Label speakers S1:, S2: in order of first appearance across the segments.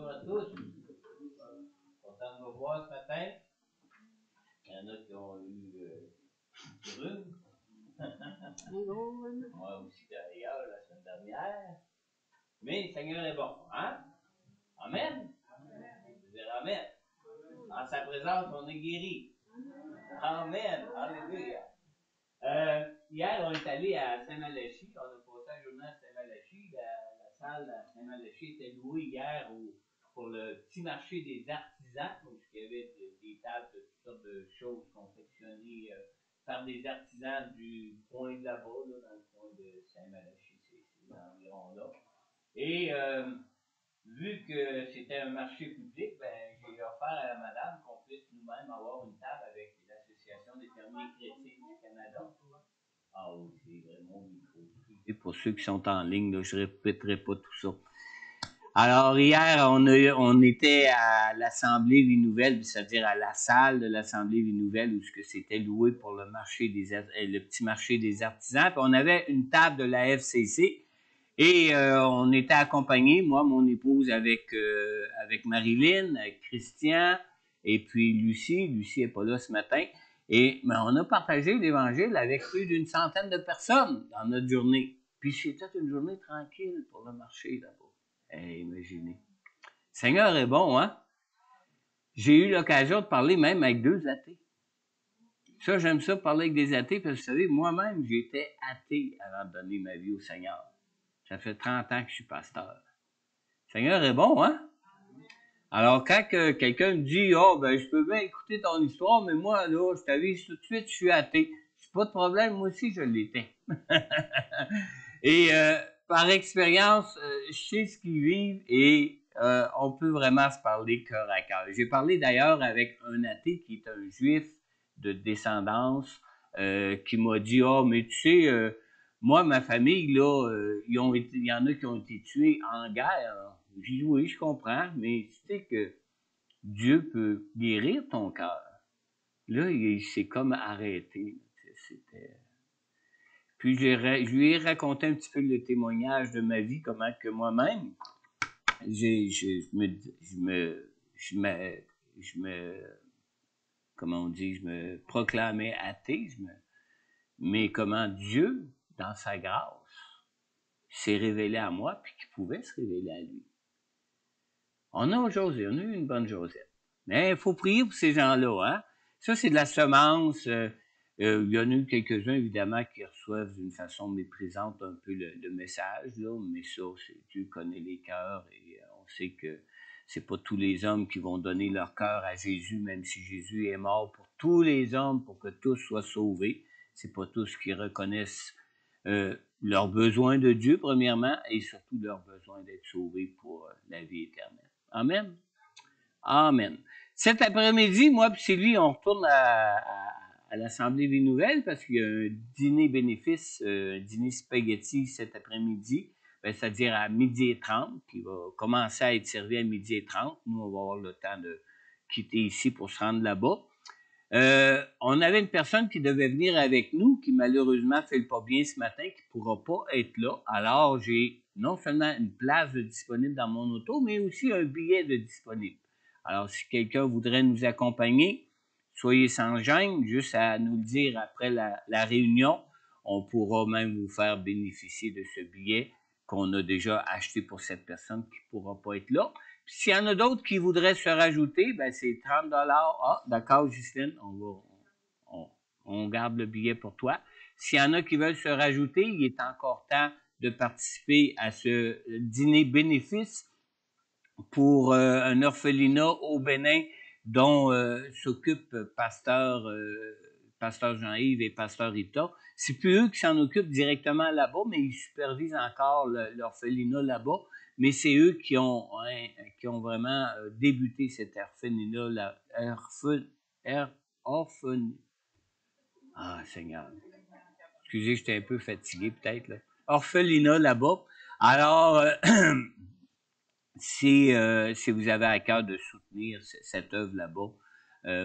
S1: Bonjour à tous. Content de vous voir ce matin. Il y en a qui ont eu du rhume. Moi aussi d'ailleurs la semaine dernière. Mais le Seigneur est bon. Hein? Amen. Vous dire Amen. En sa présence, on est guéri. Amen. Alléluia. Hier, on est allé à Saint-Malachie. On a passé la journée à Saint-Malachie. La salle à Saint-Malachie était louée hier pour le petit marché des artisans. Donc, il y avait des tables de toutes sortes de choses confectionnées par des artisans du coin de là-bas, là, dans le coin de Saint-Malachie, c'est environ-là. Et vu que c'était un marché public, ben, j'ai offert à la madame qu'on puisse nous-mêmes avoir une table avec l'Association des fermiers chrétiens du Canada. Ah oui, c'est vraiment micro. Et pour ceux qui sont en ligne, là, je ne répéterai pas tout ça. Alors, hier, on était à l'Assemblée Vie Nouvelle, c'est-à-dire à la salle de l'Assemblée Vie Nouvelle où c'était loué pour le petit marché des artisans. Puis on avait une table de la FCC et on était accompagnés, moi, mon épouse, avec Marilyn, avec Christian et puis Lucie. Lucie n'est pas là ce matin. Et on a partagé l'Évangile avec plus d'une centaine de personnes dans notre journée. Puis c'était une journée tranquille pour le marché là-bas. Imaginez. Le Seigneur est bon, hein? J'ai eu l'occasion de parler même avec 2 athées. Ça, j'aime ça, parler avec des athées, parce que vous savez, moi-même, j'étais athée avant de donner ma vie au Seigneur. Ça fait 30 ans que je suis pasteur. Le Seigneur est bon, hein? Alors, quand quelqu'un me dit, je peux bien écouter ton histoire, mais moi, là, je t'avise tout de suite, je suis athée. C'est pas de problème, moi aussi, je l'étais. Et par expérience, je sais ce qu'ils vivent et on peut vraiment se parler cœur à cœur. J'ai parlé d'ailleurs avec un athée qui est un juif de descendance qui m'a dit, mais tu sais, moi, ma famille, là, il y en a qui ont été tués en guerre. J'ai dit, oui, je comprends, mais tu sais que Dieu peut guérir ton cœur. Là, il s'est comme arrêté. C'était... Puis je lui ai raconté un petit peu le témoignage de ma vie, comment que moi-même, comment on dit, je me proclamais athée, mais comment Dieu, dans sa grâce, s'est révélé à moi, puis qu'il pouvait se révéler à lui. On a eu une bonne Josette. Mais il faut prier pour ces gens-là, hein. Ça, c'est de la semence. Il y en a eu quelques-uns, évidemment, qui reçoivent d'une façon méprisante un peu le message, là, mais ça, Dieu connaît les cœurs et on sait que c'est pas tous les hommes qui vont donner leur cœur à Jésus, même si Jésus est mort pour tous les hommes, pour que tous soient sauvés. C'est pas tous qui reconnaissent leur besoin de Dieu, premièrement, et surtout leur besoin d'être sauvés pour la vie éternelle. Amen. Amen. Cet après-midi, moi et Sylvie, on retourne à l'Assemblée Vie Nouvelle parce qu'il y a un dîner bénéfice, un dîner spaghetti cet après-midi, c'est-à-dire à 12h30, qui va commencer à être servi à 12h30. Nous, on va avoir le temps de quitter ici pour se rendre là-bas. On avait une personne qui devait venir avec nous, qui malheureusement fait le pas bien ce matin, qui ne pourra pas être là. Alors, j'ai non seulement une place de disponible dans mon auto, mais aussi un billet de disponible. Alors, si quelqu'un voudrait nous accompagner, soyez sans gêne, juste à nous le dire après la réunion. On pourra même vous faire bénéficier de ce billet qu'on a déjà acheté pour cette personne qui ne pourra pas être là. Puis, s'il y en a d'autres qui voudraient se rajouter, ben c'est 30 $. Ah, d'accord, Justine, on garde le billet pour toi. S'il y en a qui veulent se rajouter, il est encore temps de participer à ce dîner bénéfice pour un orphelinat au Bénin dont s'occupent pasteur Jean-Yves et pasteur Rita. C'est plus eux qui s'en occupent directement là-bas, mais ils supervisent encore l'orphelinat là-bas. Mais c'est eux qui ont vraiment débuté cet orphelinat, Ah, Seigneur. Excusez, j'étais un peu fatigué peut-être, là. Orphelinat là-bas. Alors, si vous avez à cœur de soutenir cette œuvre là-bas,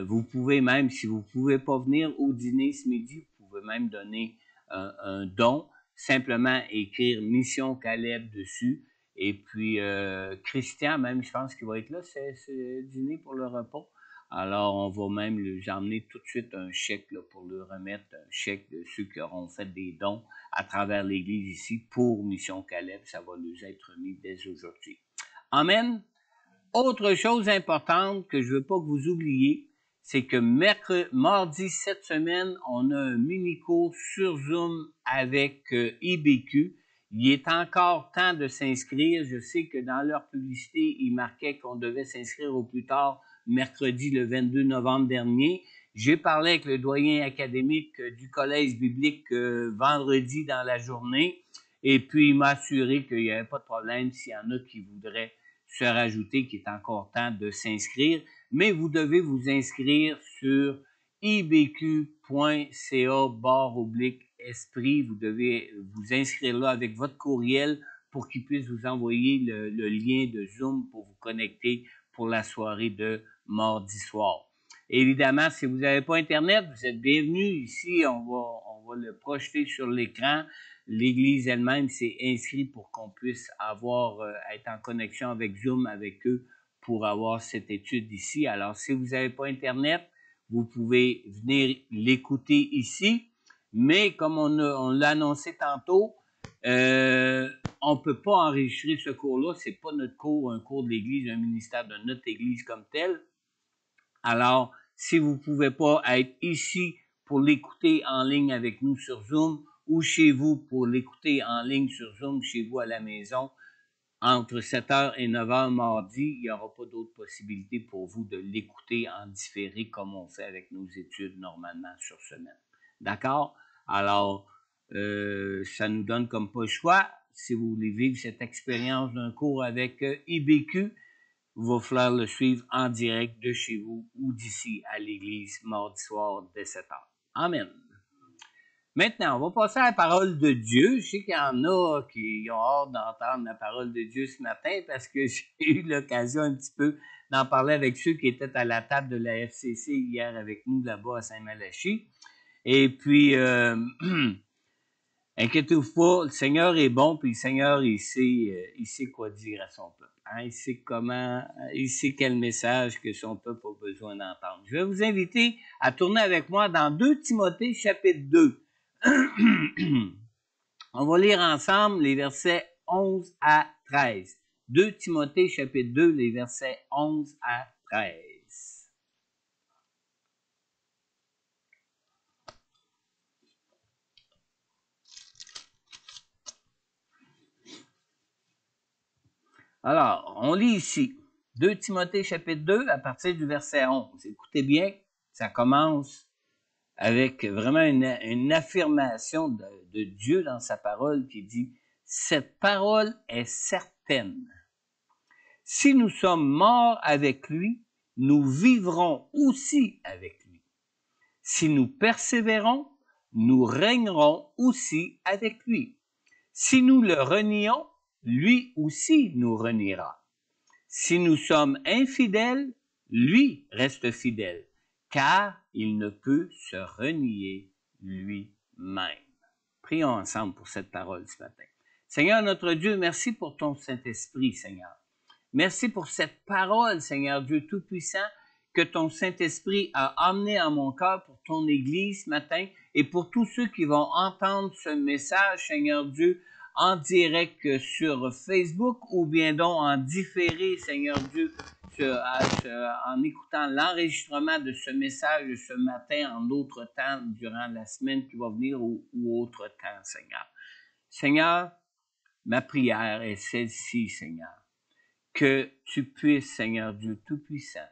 S1: vous pouvez même, si vous ne pouvez pas venir au dîner ce midi, vous pouvez même donner un don, simplement écrire Mission Caleb dessus Et puis, Christian, même, je pense qu'il va être là, c'est dîner pour le repas. Alors, on va même lui emmener tout de suite un chèque là, pour lui remettre un chèque de ceux qui auront fait des dons à travers l'Église ici pour Mission Caleb. Ça va lui être remis dès aujourd'hui. Amen. Autre chose importante que je veux pas que vous oubliez, c'est que mardi cette semaine, on a un mini-cours sur Zoom avec IBQ. Il est encore temps de s'inscrire. Je sais que dans leur publicité, ils marquaient qu'on devait s'inscrire au plus tard mercredi le 22 novembre dernier. J'ai parlé avec le doyen académique du collège biblique vendredi dans la journée et puis il m'a assuré qu'il n'y avait pas de problème s'il y en a qui voudraient se rajouter, qu'il est encore temps de s'inscrire, mais vous devez vous inscrire sur ibq.ca/esprit. Vous devez vous inscrire là avec votre courriel pour qu'il puisse vous envoyer le lien de Zoom pour vous connecter pour la soirée de mardi soir. Évidemment, si vous n'avez pas Internet, vous êtes bienvenus. Ici, on va le projeter sur l'écran. L'Église elle-même s'est inscrite pour qu'on puisse être en connexion avec Zoom avec eux pour avoir cette étude ici. Alors, si vous n'avez pas Internet, vous pouvez venir l'écouter ici. Mais comme on l'a annoncé tantôt, on peut pas enregistrer ce cours-là. C'est pas notre cours, un cours de l'Église, un ministère de notre Église comme tel. Alors, si vous pouvez pas être ici pour l'écouter en ligne avec nous sur Zoom ou chez vous pour l'écouter en ligne sur Zoom chez vous à la maison, entre 7h et 9h mardi, il n'y aura pas d'autre possibilité pour vous de l'écouter en différé comme on fait avec nos études normalement sur semaine. D'accord? Alors, ça nous donne comme pas le choix. Si vous voulez vivre cette expérience d'un cours avec IBQ, il va falloir le suivre en direct de chez vous ou d'ici à l'église mardi soir dès 7h. Amen. Maintenant, on va passer à la parole de Dieu. Je sais qu'il y en a qui ont hâte d'entendre la parole de Dieu ce matin parce que j'ai eu l'occasion un petit peu d'en parler avec ceux qui étaient à la table de la FCC hier avec nous là-bas à Saint-Malachie. Et puis, inquiétez-vous pas, le Seigneur est bon, puis le Seigneur, il sait quoi dire à son peuple. Hein? Il sait quel message que son peuple a besoin d'entendre. Je vais vous inviter à tourner avec moi dans 2 Timothée chapitre 2. On va lire ensemble les versets 11 à 13. 2 Timothée chapitre 2, les versets 11 à 13. Alors, on lit ici, 2 Timothée chapitre 2 à partir du verset 11. Écoutez bien, ça commence avec vraiment une affirmation de Dieu dans sa parole qui dit « Cette parole est certaine. Si nous sommes morts avec lui, nous vivrons aussi avec lui. Si nous persévérons, nous régnerons aussi avec lui. Si nous le renions, lui aussi nous reniera. Si nous sommes infidèles, lui reste fidèle, car il ne peut se renier lui-même. » Prions ensemble pour cette parole ce matin. Seigneur notre Dieu, merci pour ton Saint-Esprit, Seigneur. Merci pour cette parole, Seigneur Dieu Tout-Puissant, que ton Saint-Esprit a amené à mon cœur pour ton Église ce matin et pour tous ceux qui vont entendre ce message, Seigneur Dieu, en direct sur Facebook ou bien donc en différé, Seigneur Dieu, en écoutant l'enregistrement de ce message ce matin en autre temps durant la semaine qui va venir ou autre temps, Seigneur. Seigneur, ma prière est celle-ci, Seigneur, que tu puisses, Seigneur Dieu Tout-Puissant,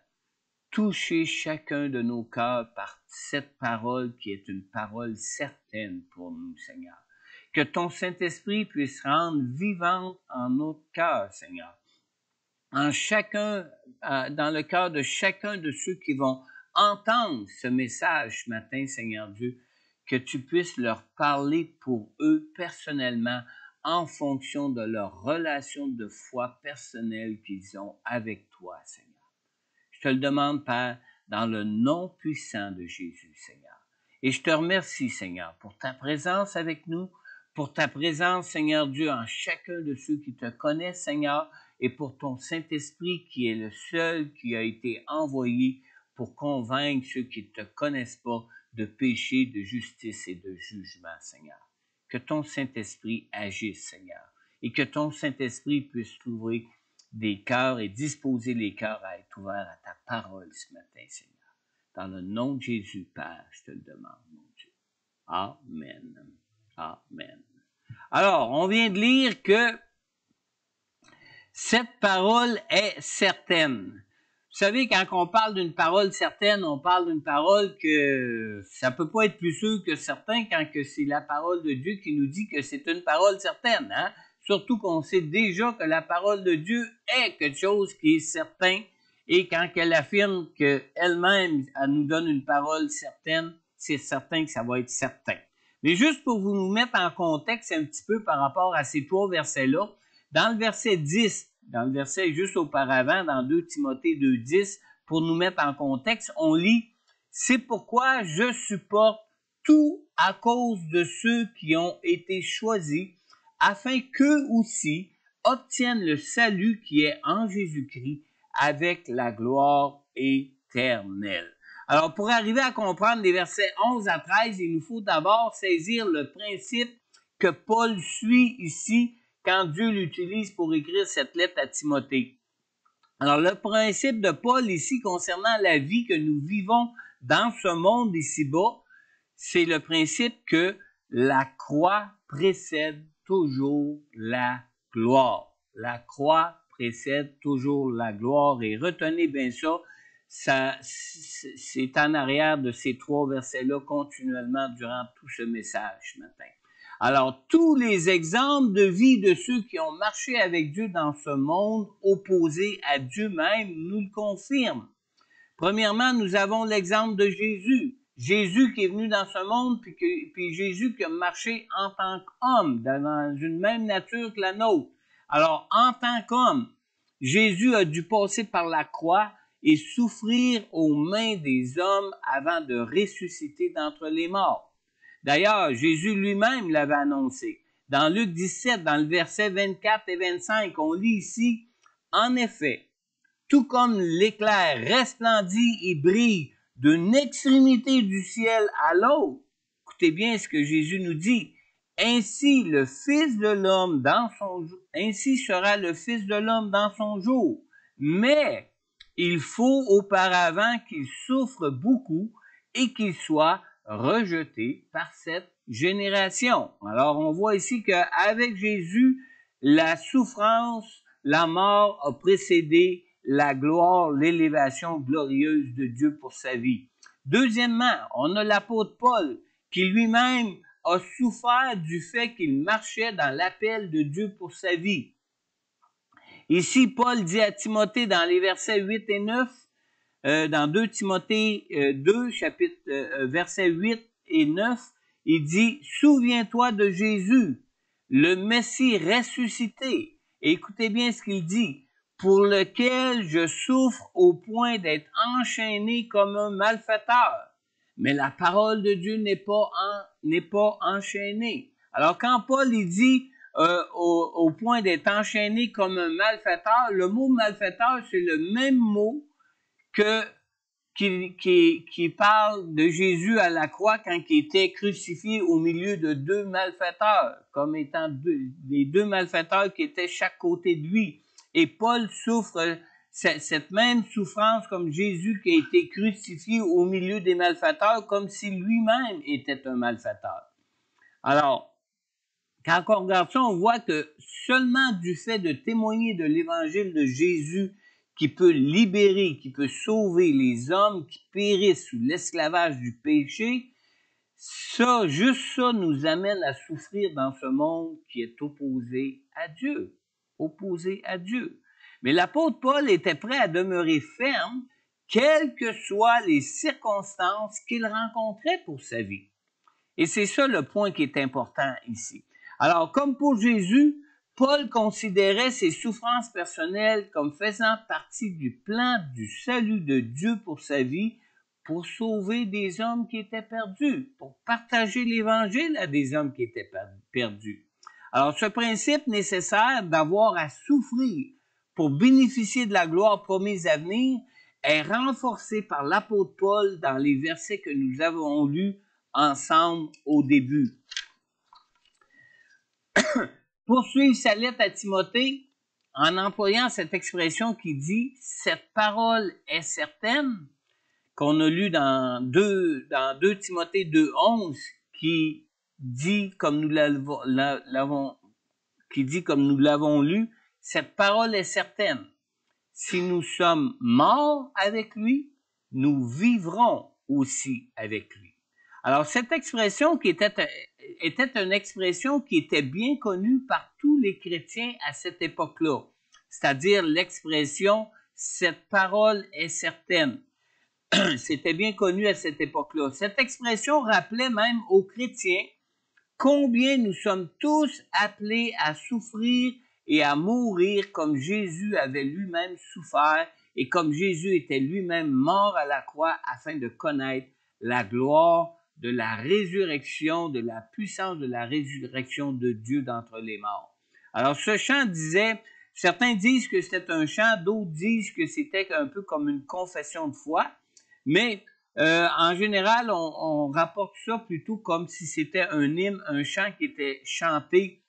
S1: toucher chacun de nos cœurs par cette parole qui est une parole certaine pour nous, Seigneur. Que ton Saint-Esprit puisse rendre vivante en notre cœur, Seigneur. Dans le cœur de chacun de ceux qui vont entendre ce message ce matin, Seigneur Dieu, que tu puisses leur parler pour eux personnellement en fonction de leur relation de foi personnelle qu'ils ont avec toi, Seigneur. Je te le demande, Père, dans le nom puissant de Jésus, Seigneur. Et je te remercie, Seigneur, pour ta présence avec nous,
S2: pour ta présence, Seigneur Dieu, en chacun de ceux qui te connaissent, Seigneur, et pour ton Saint-Esprit qui est le seul qui a été envoyé pour convaincre ceux qui ne te connaissent pas de péché, de justice et de jugement, Seigneur. Que ton Saint-Esprit agisse, Seigneur, et que ton Saint-Esprit puisse trouver des cœurs et disposer les cœurs à être ouverts à ta parole ce matin, Seigneur. Dans le nom de Jésus, Père, je te le demande, mon Dieu. Amen. Amen. Alors, on vient de lire que cette parole est certaine. Vous savez, quand on parle d'une parole certaine, on parle d'une parole que ça peut pas être plus sûr que certain quand que c'est la parole de Dieu qui nous dit que c'est une parole certaine, hein? Surtout qu'on sait déjà que la parole de Dieu est quelque chose qui est certain, et quand elle affirme qu'elle-même, elle nous donne une parole certaine, c'est certain que ça va être certain. Mais juste pour vous nous mettre en contexte un petit peu par rapport à ces 3 versets-là, dans le verset 10, dans le verset juste auparavant, dans 2 Timothée 2,10, pour nous mettre en contexte, on lit « C'est pourquoi je supporte tout à cause de ceux qui ont été choisis, afin qu'eux aussi obtiennent le salut qui est en Jésus-Christ avec la gloire éternelle. » Alors, pour arriver à comprendre les versets 11 à 13, il nous faut d'abord saisir le principe que Paul suit ici quand Dieu l'utilise pour écrire cette lettre à Timothée. Alors, le principe de Paul ici concernant la vie que nous vivons dans ce monde ici-bas, c'est le principe que la croix précède toujours la gloire. La croix précède toujours la gloire. Et retenez bien ça, c'est en arrière de ces 3 versets-là continuellement durant tout ce message ce matin. Alors, tous les exemples de vie de ceux qui ont marché avec Dieu dans ce monde opposé à Dieu même nous le confirment. Premièrement, nous avons l'exemple de Jésus. Jésus qui est venu dans ce monde, puis Jésus qui a marché en tant qu'homme, dans une même nature que la nôtre. Alors, en tant qu'homme, Jésus a dû passer par la croix et souffrir aux mains des hommes avant de ressusciter d'entre les morts. D'ailleurs, Jésus lui-même l'avait annoncé. Dans Luc 17, dans le verset 24 et 25, on lit ici, « En effet, tout comme l'éclair resplendit et brille d'une extrémité du ciel à l'autre. » Écoutez bien ce que Jésus nous dit. « Ainsi le Fils de l'homme ainsi sera le Fils de l'homme dans son jour. Mais il faut auparavant qu'il souffre beaucoup et qu'il soit rejeté par cette génération. » Alors on voit ici qu'avec Jésus, la souffrance, la mort a précédé la gloire, l'élévation glorieuse de Dieu pour sa vie. Deuxièmement, on a l'apôtre Paul qui lui-même a souffert du fait qu'il marchait dans l'appel de Dieu pour sa vie. Ici, Paul dit à Timothée dans les versets 8 et 9, dans 2 Timothée 2, versets 8 et 9, il dit « Souviens-toi de Jésus, le Messie ressuscité. » Et écoutez bien ce qu'il dit. « Pour lequel je souffre au point d'être enchaîné comme un malfaiteur. » Mais la parole de Dieu n'est pas enchaînée. Alors quand Paul il dit au point d'être enchaîné comme un malfaiteur, le mot malfaiteur, c'est le même mot qui parle de Jésus à la croix quand il était crucifié au milieu de 2 malfaiteurs, comme étant les 2 malfaiteurs qui étaient chaque côté de lui. Et Paul souffre cette même souffrance comme Jésus qui a été crucifié au milieu des malfaiteurs, comme si lui-même était un malfaiteur. Alors, quand on regarde ça, on voit que seulement du fait de témoigner de l'évangile de Jésus qui peut libérer, qui peut sauver les hommes qui périssent sous l'esclavage du péché, ça, juste ça nous amène à souffrir dans ce monde qui est opposé à Dieu. Opposé à Dieu. Mais l'apôtre Paul était prêt à demeurer ferme, quelles que soient les circonstances qu'il rencontrait pour sa vie. Et c'est ça le point qui est important ici. Alors, comme pour Jésus, Paul considérait ses souffrances personnelles comme faisant partie du plan du salut de Dieu pour sa vie, pour sauver des hommes qui étaient perdus, pour partager l'Évangile à des hommes qui étaient perdus. Alors, ce principe nécessaire d'avoir à souffrir pour bénéficier de la gloire promise à venir est renforcé par l'apôtre Paul dans les versets que nous avons lus ensemble au début. Poursuivre sa lettre à Timothée en employant cette expression qui dit « cette parole est certaine », qu'on a lu dans 2 Timothée 2,11, qui dit comme nous l'avons lu, cette parole est certaine. Si nous sommes morts avec lui, nous vivrons aussi avec lui. Alors, cette expression qui était une expression qui était bien connue par tous les chrétiens à cette époque-là, c'est-à-dire l'expression « cette parole est certaine ». C'était bien connu à cette époque-là. Cette expression rappelait même aux chrétiens combien nous sommes tous appelés à souffrir et à mourir comme Jésus avait lui-même souffert et comme Jésus était lui-même mort à la croix afin de connaître la gloire de la résurrection, de la puissance de la résurrection de Dieu d'entre les morts. Alors ce chant disait, certains disent que c'était un chant, d'autres disent que c'était un peu comme une confession de foi, mais en général, on rapporte ça plutôt comme si c'était un hymne, un chant qui était chanté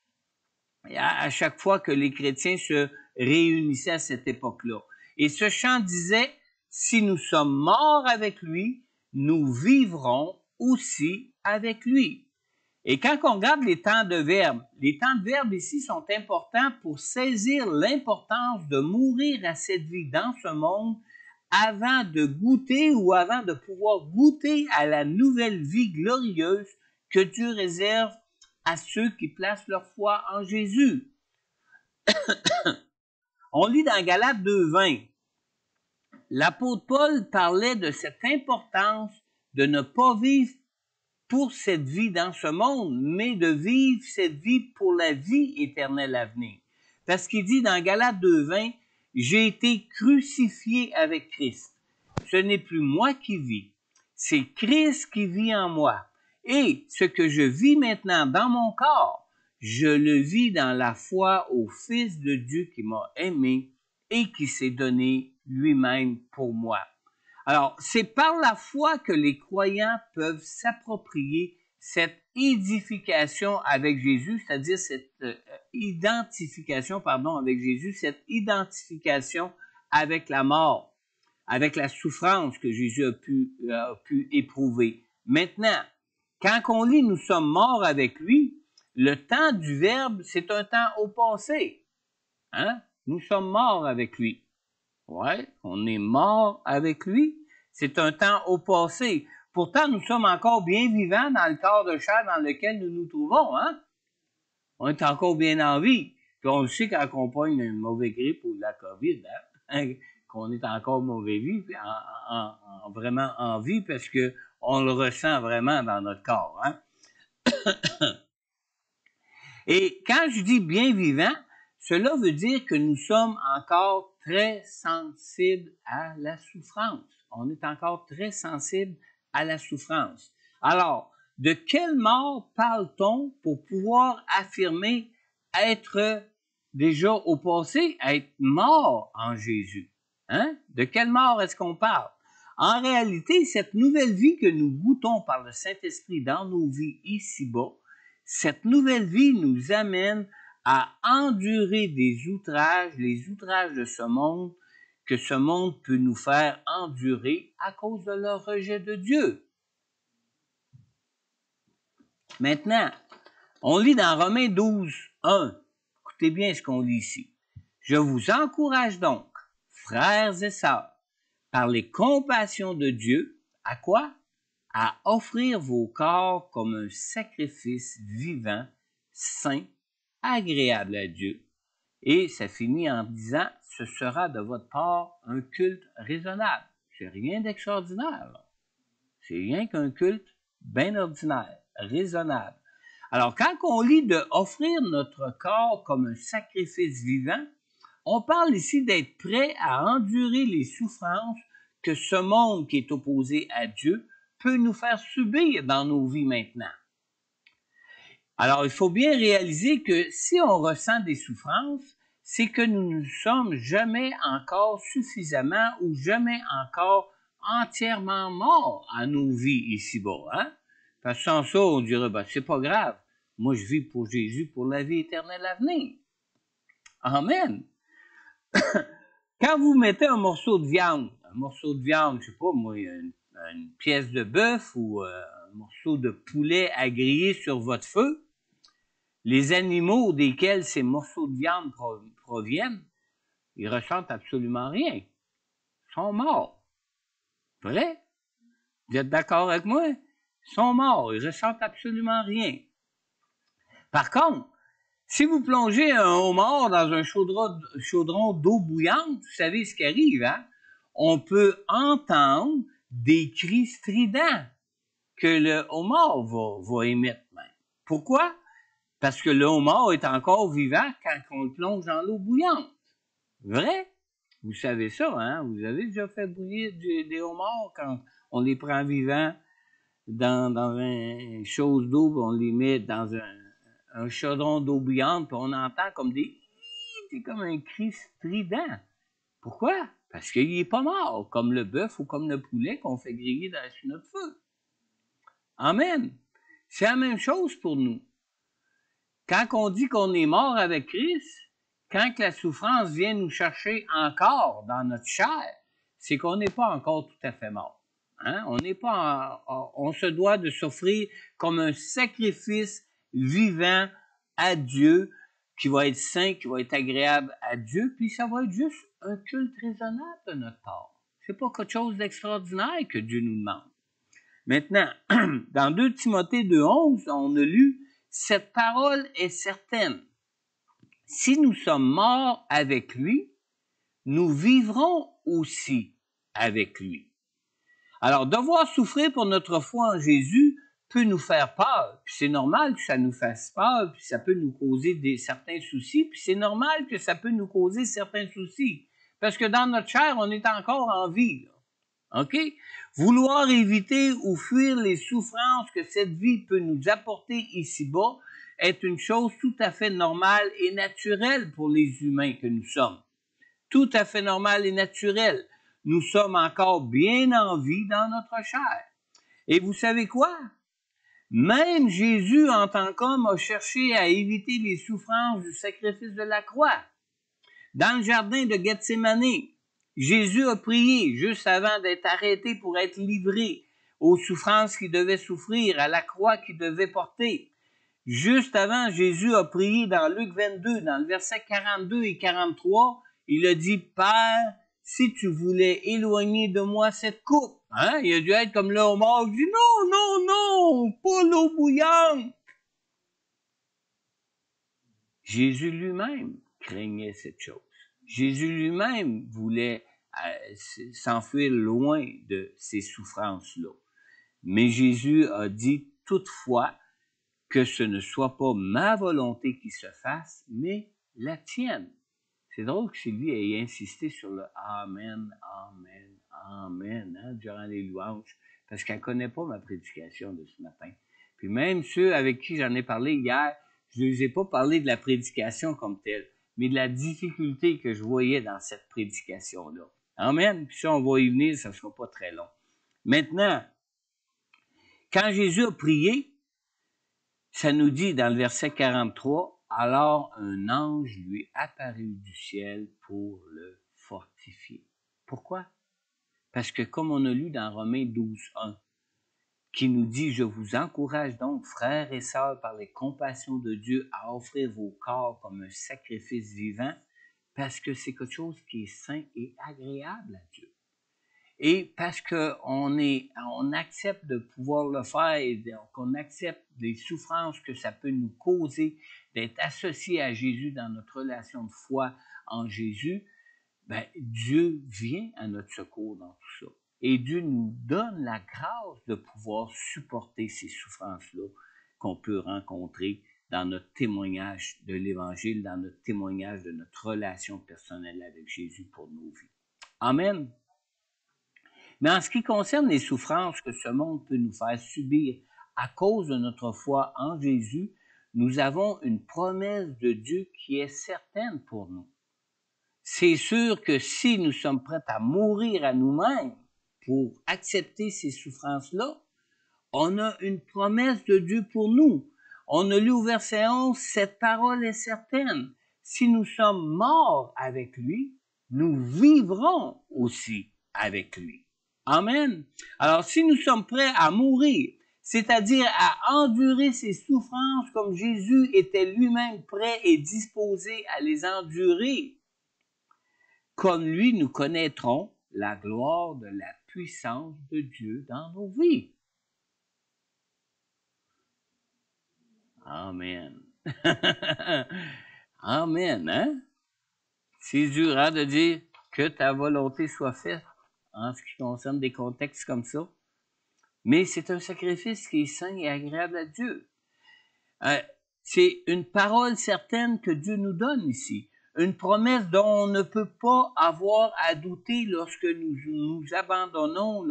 S2: à chaque fois que les chrétiens se réunissaient à cette époque-là. Et ce chant disait, si nous sommes morts avec lui, nous vivrons aussi avec lui. Et quand on regarde les temps de verbe ici sont importants pour saisir l'importance de mourir à cette vie dans ce monde avant de goûter ou avant de pouvoir goûter à la nouvelle vie glorieuse que Dieu réserve à ceux qui placent leur foi en Jésus. On lit dans Galates 2,20, l'apôtre Paul parlait de cette importance de ne pas vivre pour cette vie dans ce monde, mais de vivre cette vie pour la vie éternelle à venir. Parce qu'il dit dans Galates 2,20, « J'ai été crucifié avec Christ. Ce n'est plus moi qui vis, c'est Christ qui vit en moi. Et ce que je vis maintenant dans mon corps, je le vis dans la foi au Fils de Dieu qui m'a aimé et qui s'est donné lui-même pour moi. » Alors, c'est par la foi que les croyants peuvent s'approprier cette édification avec Jésus, c'est-à-dire cette identification avec Jésus, cette identification avec la mort, avec la souffrance que Jésus a pu éprouver. Maintenant, quand on lit « nous sommes morts avec lui », le temps du verbe, c'est un temps au passé. Hein? Nous sommes morts avec lui. Ouais, on est mort avec lui. C'est un temps au passé. Pourtant, nous sommes encore bien vivants dans le corps de chair dans lequel nous nous trouvons. Hein? On est encore bien en vie. Puis on le sait quand on pogne une mauvaise grippe ou de la COVID, hein? Qu'on est encore mauvais vie, vraiment en vie, parce qu'on le ressent vraiment dans notre corps. Hein? Et quand je dis bien vivant, cela veut dire que nous sommes encore très sensibles à la souffrance. On est encore très sensibles à la souffrance. Alors, de quelle mort parle-t-on pour pouvoir affirmer être déjà au passé, être mort en Jésus? Hein? De quelle mort est-ce qu'on parle? En réalité, cette nouvelle vie que nous goûtons par le Saint-Esprit dans nos vies ici-bas, cette nouvelle vie nous amène à endurer des outrages, les outrages de ce monde, que ce monde peut nous faire endurer à cause de leur rejet de Dieu. Maintenant, on lit dans Romains 12, 1. Écoutez bien ce qu'on lit ici. « Je vous encourage donc, frères et sœurs, par les compassions de Dieu, à quoi? À offrir vos corps comme un sacrifice vivant, saint, agréable à Dieu. » Et ça finit en disant, ce sera de votre part un culte raisonnable. C'est rien d'extraordinaire, là. C'est rien qu'un culte bien ordinaire, raisonnable. Alors, quand on lit de offrir notre corps comme un sacrifice vivant, on parle ici d'être prêt à endurer les souffrances que ce monde qui est opposé à Dieu peut nous faire subir dans nos vies maintenant. Alors, il faut bien réaliser que si on ressent des souffrances, c'est que nous ne sommes jamais encore suffisamment ou jamais encore entièrement morts à nos vies ici-bas. Hein? Parce que sans ça, on dirait, ben, c'est pas grave. Moi, je vis pour Jésus pour la vie éternelle à venir. Amen. Quand vous mettez un morceau de viande, je sais pas moi, une pièce de bœuf ou un morceau de poulet à griller sur votre feu, les animaux desquels ces morceaux de viande proviennent, ils ressentent absolument rien. Ils sont morts. Vrai? Vous êtes d'accord avec moi? Ils sont morts, ils ressentent absolument rien. Par contre, si vous plongez un homard dans un chaudron d'eau bouillante, vous savez ce qui arrive, hein? On peut entendre des cris stridents que le homard va émettre même. Pourquoi? Parce que le homard est encore vivant quand on le plonge dans l'eau bouillante. Vrai? Vous savez ça, hein? Vous avez déjà fait bouillir des homards quand on les prend vivants dans une chose d'eau, on les met dans un chaudron d'eau bouillante, puis on entend comme c'est comme un cri strident. Pourquoi? Parce qu'il n'est pas mort, comme le bœuf ou comme le poulet qu'on fait griller sur notre feu. Amen. C'est la même chose pour nous. Quand on dit qu'on est mort avec Christ, quand la souffrance vient nous chercher encore dans notre chair, c'est qu'on n'est pas encore tout à fait mort. Hein? On se doit de s'offrir comme un sacrifice vivant à Dieu, qui va être saint, qui va être agréable à Dieu, puis ça va être juste un culte raisonnable de notre part. C'est pas quelque chose d'extraordinaire que Dieu nous demande. Maintenant, dans 2 Timothée 2,11, on a lu « Cette parole est certaine. Si nous sommes morts avec lui, nous vivrons aussi avec lui. » Alors, devoir souffrir pour notre foi en Jésus peut nous faire peur, puis c'est normal que ça nous fasse peur, puis ça peut nous causer certains soucis, puis c'est normal que ça peut nous causer certains soucis, parce que dans notre chair, on est encore en vie, là. OK? Vouloir éviter ou fuir les souffrances que cette vie peut nous apporter ici-bas est une chose tout à fait normale et naturelle pour les humains que nous sommes. Tout à fait normale et naturelle. Nous sommes encore bien en vie dans notre chair. Et vous savez quoi? Même Jésus, en tant qu'homme, a cherché à éviter les souffrances du sacrifice de la croix. Dans le jardin de Gethsémane, Jésus a prié juste avant d'être arrêté pour être livré aux souffrances qu'il devait souffrir, à la croix qu'il devait porter. Juste avant, Jésus a prié dans Luc 22, dans le verset 42 et 43, il a dit, « Père, si tu voulais éloigner de moi cette coupe. » Hein? Il a dû être comme le homard, il dit, « Non, non, non, pas l'eau bouillante. » Jésus lui-même craignait cette chose. Jésus lui-même voulait s'enfuir loin de ces souffrances-là. Mais Jésus a dit toutefois que ce ne soit pas ma volonté qui se fasse, mais la tienne. C'est drôle que Sylvie ait insisté sur le Amen, Amen, Amen, hein, durant les louanges, parce qu'elle ne connaît pas ma prédication de ce matin. Puis même ceux avec qui j'en ai parlé hier, je ne les ai pas parlé de la prédication comme telle, mais de la difficulté que je voyais dans cette prédication-là. Amen. Puis ça, on va y venir, ça ne sera pas très long. Maintenant, quand Jésus a prié, ça nous dit dans le verset 43, « Alors un ange lui apparut du ciel pour le fortifier. » Pourquoi? Parce que comme on a lu dans Romains 12, 1, qui nous dit, « Je vous encourage donc, frères et sœurs, par les compassions de Dieu, à offrir vos corps comme un sacrifice vivant, parce que c'est quelque chose qui est saint et agréable à Dieu. » Et parce qu'on accepte de pouvoir le faire et qu'on accepte les souffrances que ça peut nous causer d'être associés à Jésus dans notre relation de foi en Jésus, ben, Dieu vient à notre secours dans tout ça. Et Dieu nous donne la grâce de pouvoir supporter ces souffrances-là qu'on peut rencontrer dans notre témoignage de l'Évangile, dans notre témoignage de notre relation personnelle avec Jésus pour nos vies. Amen. Mais en ce qui concerne les souffrances que ce monde peut nous faire subir à cause de notre foi en Jésus, nous avons une promesse de Dieu qui est certaine pour nous. C'est sûr que si nous sommes prêts à mourir à nous-mêmes pour accepter ces souffrances-là, on a une promesse de Dieu pour nous. On a lu au verset 11, cette parole est certaine. Si nous sommes morts avec lui, nous vivrons aussi avec lui. Amen. Alors, si nous sommes prêts à mourir, c'est-à-dire à endurer ces souffrances comme Jésus était lui-même prêt et disposé à les endurer, comme lui, nous connaîtrons la gloire de la puissance de Dieu dans nos vies. Amen. Amen, hein? C'est dur hein, de dire que ta volonté soit faite en ce qui concerne des contextes comme ça. Mais c'est un sacrifice qui est saint et agréable à Dieu. C'est une parole certaine que Dieu nous donne ici. Une promesse dont on ne peut pas avoir à douter lorsque nous abandonnons,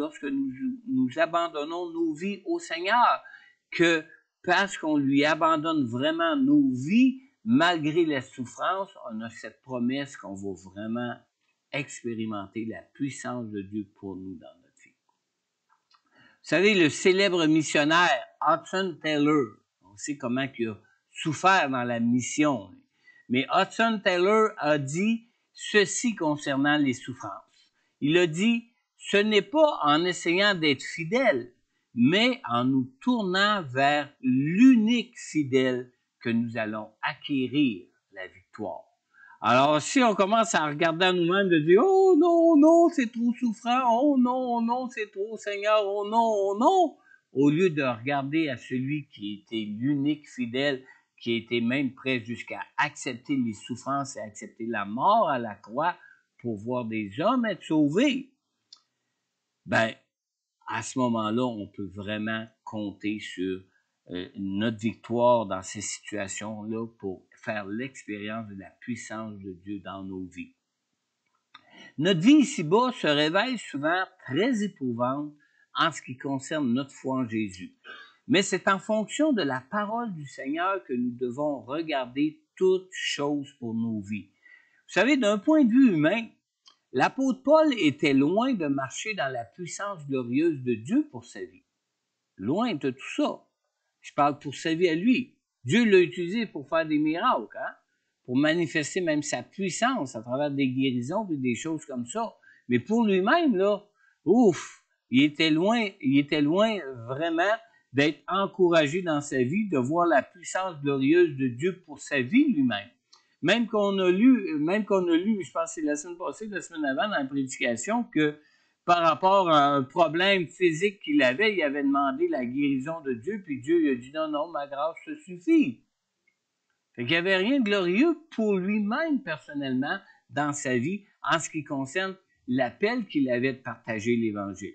S2: nous abandonnons nos vies au Seigneur, que parce qu'on lui abandonne vraiment nos vies, malgré la souffrance, on a cette promesse qu'on va vraiment expérimenter la puissance de Dieu pour nous dans notre vie. Vous savez, le célèbre missionnaire Hudson Taylor, on sait comment il a souffert dans la mission, mais Hudson Taylor a dit ceci concernant les souffrances. Il a dit, ce n'est pas en essayant d'être fidèle, mais en nous tournant vers l'unique fidèle que nous allons acquérir la victoire. Alors, si on commence à regarder à nous-mêmes de dire, oh non, non, c'est trop souffrant, oh non, c'est trop Seigneur, oh non, au lieu de regarder à celui qui était l'unique fidèle, qui était même prêt jusqu'à accepter les souffrances et accepter la mort à la croix pour voir des hommes être sauvés, ben, à ce moment-là, on peut vraiment compter sur notre victoire dans ces situations-là pour faire l'expérience de la puissance de Dieu dans nos vies. Notre vie ici-bas se révèle souvent très éprouvante en ce qui concerne notre foi en Jésus. Mais c'est en fonction de la parole du Seigneur que nous devons regarder toutes choses pour nos vies. Vous savez, d'un point de vue humain, l'apôtre Paul était loin de marcher dans la puissance glorieuse de Dieu pour sa vie. Loin de tout ça. Je parle pour sa vie à lui. Dieu l'a utilisé pour faire des miracles, hein? Pour manifester même sa puissance à travers des guérisons et des choses comme ça. Mais pour lui-même, là, il était loin vraiment d'être encouragé dans sa vie, de voir la puissance glorieuse de Dieu pour sa vie lui-même. Même qu'on a lu, je pense que c'est la semaine passée, la semaine avant, dans la prédication, que par rapport à un problème physique qu'il avait, il avait demandé la guérison de Dieu, puis Dieu lui a dit non, ma grâce te suffit. Fait qu'il n'y avait rien de glorieux pour lui-même personnellement dans sa vie en ce qui concerne l'appel qu'il avait de partager l'Évangile.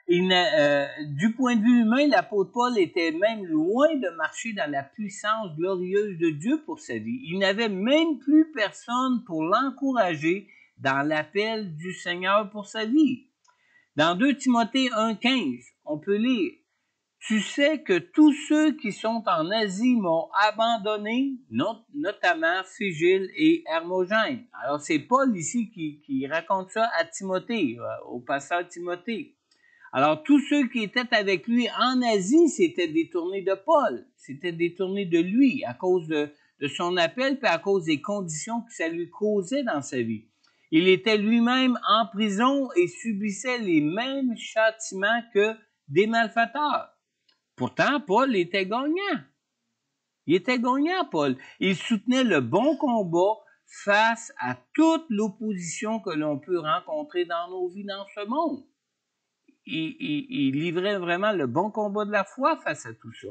S2: Du point de vue humain, l'apôtre Paul était même loin de marcher dans la puissance glorieuse de Dieu pour sa vie. Il n'avait même plus personne pour l'encourager dans l'appel du Seigneur pour sa vie. Dans 2 Timothée 1,15, on peut lire « Tu sais que tous ceux qui sont en Asie m'ont abandonné, notamment Phygile et Hermogène. » Alors c'est Paul ici qui raconte ça à Timothée, au pasteur Timothée. Alors, tous ceux qui étaient avec lui en Asie s'étaient détournés de Paul, s'étaient détournés de lui à cause de son appel, puis à cause des conditions que ça lui causait dans sa vie. Il était lui-même en prison et subissait les mêmes châtiments que des malfaiteurs. Pourtant, Paul était gagnant. Il était gagnant, Paul. Il soutenait le bon combat face à toute l'opposition que l'on peut rencontrer dans nos vies dans ce monde. Il livrait vraiment le bon combat de la foi face à tout ça.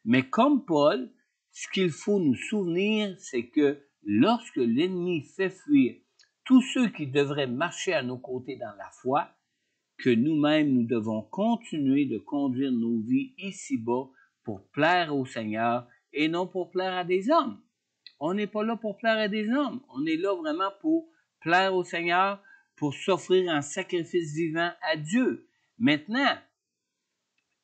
S2: Mais comme Paul, ce qu'il faut nous souvenir, c'est que lorsque l'ennemi fait fuir tous ceux qui devraient marcher à nos côtés dans la foi, que nous-mêmes, nous devons continuer de conduire nos vies ici-bas pour plaire au Seigneur et non pour plaire à des hommes. On n'est pas là pour plaire à des hommes. On est là vraiment pour plaire au Seigneur, pour s'offrir en sacrifice vivant à Dieu. Maintenant,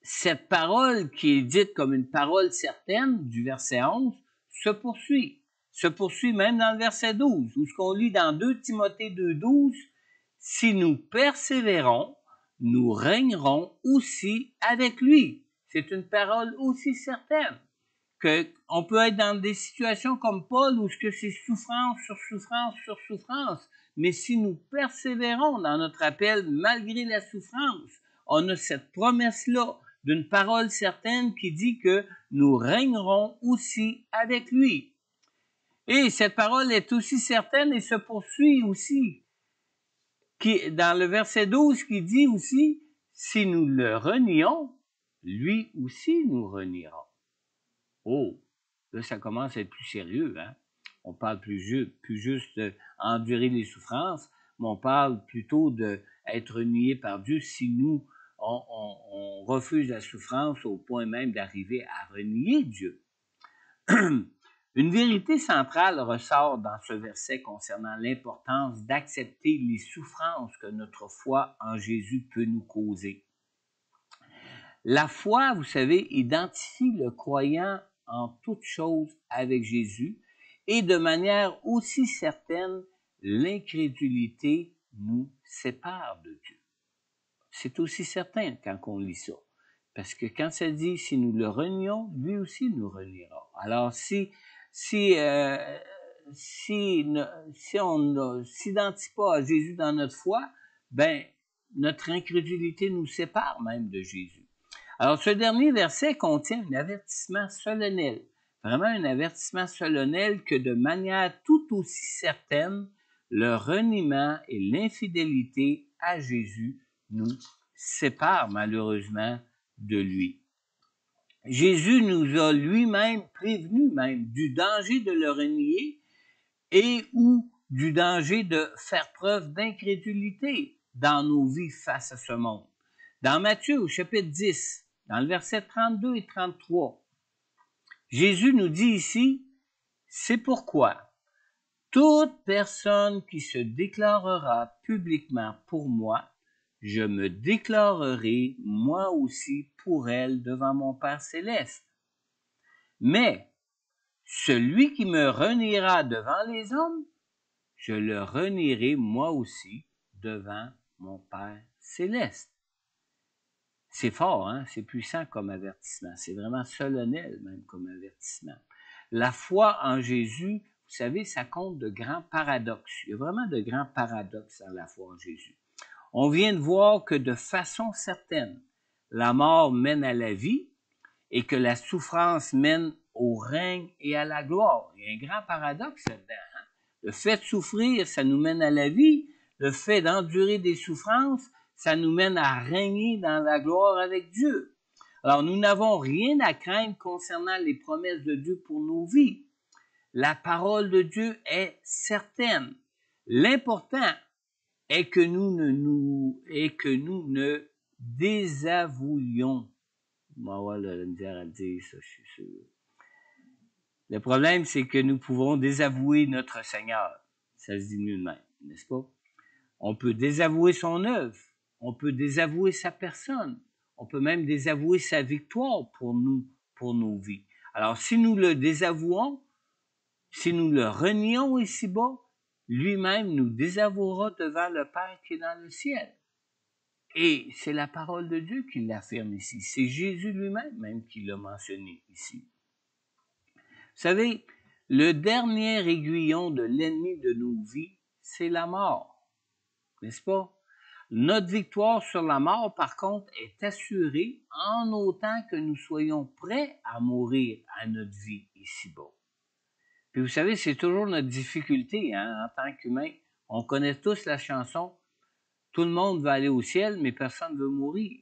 S2: cette parole qui est dite comme une parole certaine du verset 11 se poursuit même dans le verset 12, où ce qu'on lit dans 2 Timothée 2,12, « Si nous persévérons, nous régnerons aussi avec lui. » C'est une parole aussi certaine qu'on peut être dans des situations comme Paul où ce que c'est souffrance sur souffrance sur souffrance. Mais si nous persévérons dans notre appel malgré la souffrance, on a cette promesse-là d'une parole certaine qui dit que nous régnerons aussi avec lui. Et cette parole est aussi certaine et se poursuit aussi dans le verset 12 qui dit aussi, si nous le renions, lui aussi nous reniera. Oh, là ça commence à être plus sérieux, hein? On parle plus juste d'endurer les souffrances, mais on parle plutôt d'être renié par Dieu si nous, on refuse la souffrance au point même d'arriver à renier Dieu. Une vérité centrale ressort dans ce verset concernant l'importance d'accepter les souffrances que notre foi en Jésus peut nous causer. La foi, vous savez, identifie le croyant en toutes choses avec Jésus et de manière aussi certaine, l'incrédulité nous sépare de Dieu. C'est aussi certain quand on lit ça. Parce que quand ça dit « si nous le renions, lui aussi nous reniera ». Alors si on ne s'identifie pas à Jésus dans notre foi, ben notre incrédulité nous sépare même de Jésus. Alors ce dernier verset contient un avertissement solennel, vraiment un avertissement solennel que de manière tout aussi certaine, le reniement et l'infidélité à Jésus nous séparent malheureusement de lui. Jésus nous a lui-même prévenu même du danger de le renier et ou du danger de faire preuve d'incrédulité dans nos vies face à ce monde. Dans Matthieu au chapitre 10, dans le verset 32 et 33, Jésus nous dit ici, « C'est pourquoi toute personne qui se déclarera publiquement pour moi, je me déclarerai moi aussi pour elle devant mon Père céleste. Mais celui qui me reniera devant les hommes, je le renierai moi aussi devant mon Père céleste. » C'est fort, hein? C'est puissant comme avertissement. C'est vraiment solennel même comme avertissement. La foi en Jésus, vous savez, ça compte de grands paradoxes. Il y a vraiment de grands paradoxes dans la foi en Jésus. On vient de voir que de façon certaine, la mort mène à la vie et que la souffrance mène au règne et à la gloire. Il y a un grand paradoxe là-dedans. Hein? Le fait de souffrir, ça nous mène à la vie. Le fait d'endurer des souffrances, ça nous mène à régner dans la gloire avec Dieu. Alors, nous n'avons rien à craindre concernant les promesses de Dieu pour nos vies. La parole de Dieu est certaine. L'important est que nous ne désavouions. Bon, voilà, la misère à le dire, ça, je suis sûr. Le problème, c'est que nous pouvons désavouer notre Seigneur. Ça se dit mieux de même, n'est-ce pas? On peut désavouer son œuvre. On peut désavouer sa personne. On peut même désavouer sa victoire pour nous, pour nos vies. Alors, si nous le désavouons, si nous le renions ici-bas, lui-même nous désavouera devant le Père qui est dans le ciel. Et c'est la parole de Dieu qui l'affirme ici. C'est Jésus lui-même même qui l'a mentionné ici. Vous savez, le dernier aiguillon de l'ennemi de nos vies, c'est la mort. N'est-ce pas? Notre victoire sur la mort, par contre, est assurée en autant que nous soyons prêts à mourir à notre vie ici-bas. Puis vous savez, c'est toujours notre difficulté hein, en tant qu'humain. On connaît tous la chanson « Tout le monde va aller au ciel, mais personne ne veut mourir. »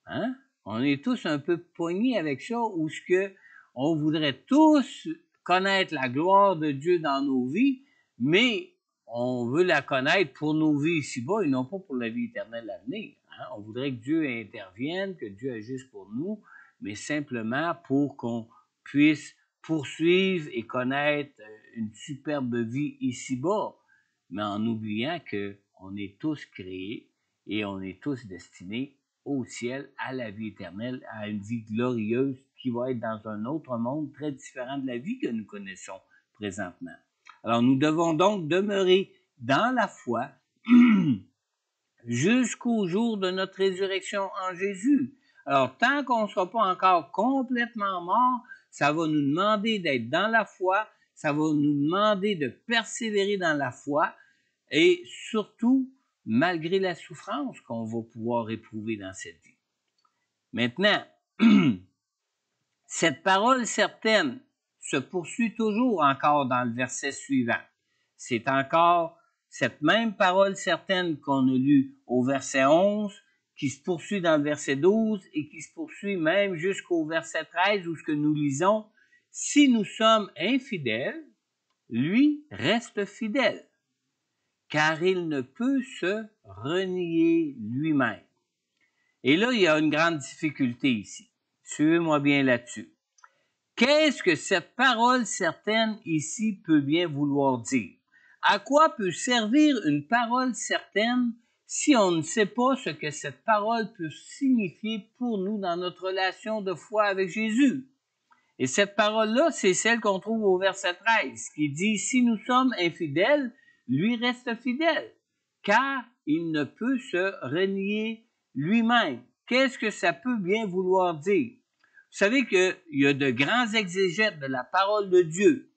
S2: Hein? On est tous un peu poignés avec ça, où ce que on voudrait tous connaître la gloire de Dieu dans nos vies, mais on veut la connaître pour nos vies ici-bas et non pas pour la vie éternelle à venir. Hein? On voudrait que Dieu intervienne, que Dieu agisse pour nous, mais simplement pour qu'on puisse poursuivre et connaître une superbe vie ici-bas, mais en oubliant que on est tous créés et on est tous destinés au ciel, à la vie éternelle, à une vie glorieuse qui va être dans un autre monde très différent de la vie que nous connaissons présentement. Alors, nous devons donc demeurer dans la foi jusqu'au jour de notre résurrection en Jésus. Alors, tant qu'on ne sera pas encore complètement mort, ça va nous demander d'être dans la foi, ça va nous demander de persévérer dans la foi et surtout, malgré la souffrance qu'on va pouvoir éprouver dans cette vie. Maintenant, cette parole certaine se poursuit toujours encore dans le verset suivant. C'est encore cette même parole certaine qu'on a lue au verset 11, qui se poursuit dans le verset 12 et qui se poursuit même jusqu'au verset 13 où ce que nous lisons, « Si nous sommes infidèles, lui reste fidèle, car il ne peut se renier lui-même. » Et là, il y a une grande difficulté ici. Suivez-moi bien là-dessus. Qu'est-ce que cette parole certaine ici peut bien vouloir dire? À quoi peut servir une parole certaine si on ne sait pas ce que cette parole peut signifier pour nous dans notre relation de foi avec Jésus? Et cette parole-là, c'est celle qu'on trouve au verset 13, qui dit « Si nous sommes infidèles, lui reste fidèle, car il ne peut se renier lui-même. » Qu'est-ce que ça peut bien vouloir dire? Vous savez qu'il y a de grands exégètes de la parole de Dieu,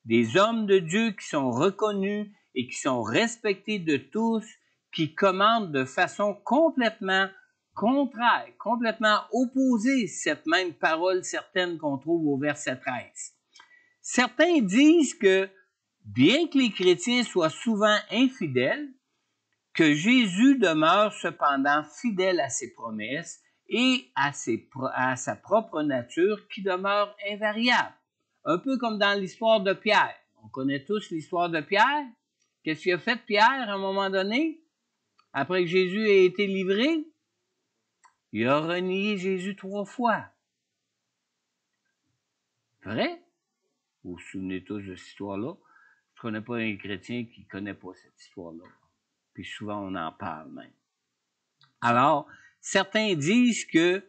S2: des hommes de Dieu qui sont reconnus et qui sont respectés de tous, qui commandent de façon complètement contraire, complètement opposée cette même parole certaine qu'on trouve au verset 13. Certains disent que, bien que les chrétiens soient souvent infidèles, que Jésus demeure cependant fidèle à ses promesses et à sa propre nature qui demeure invariable. Un peu comme dans l'histoire de Pierre. On connaît tous l'histoire de Pierre. Qu'est-ce qu'il a fait Pierre à un moment donné? Après que Jésus ait été livré, il a renié Jésus 3 fois. Vrai? Vous vous souvenez tous de cette histoire-là? Je ne connais pas un chrétien qui ne connaît pas cette histoire-là. Puis souvent, on en parle même. Alors, certains disent que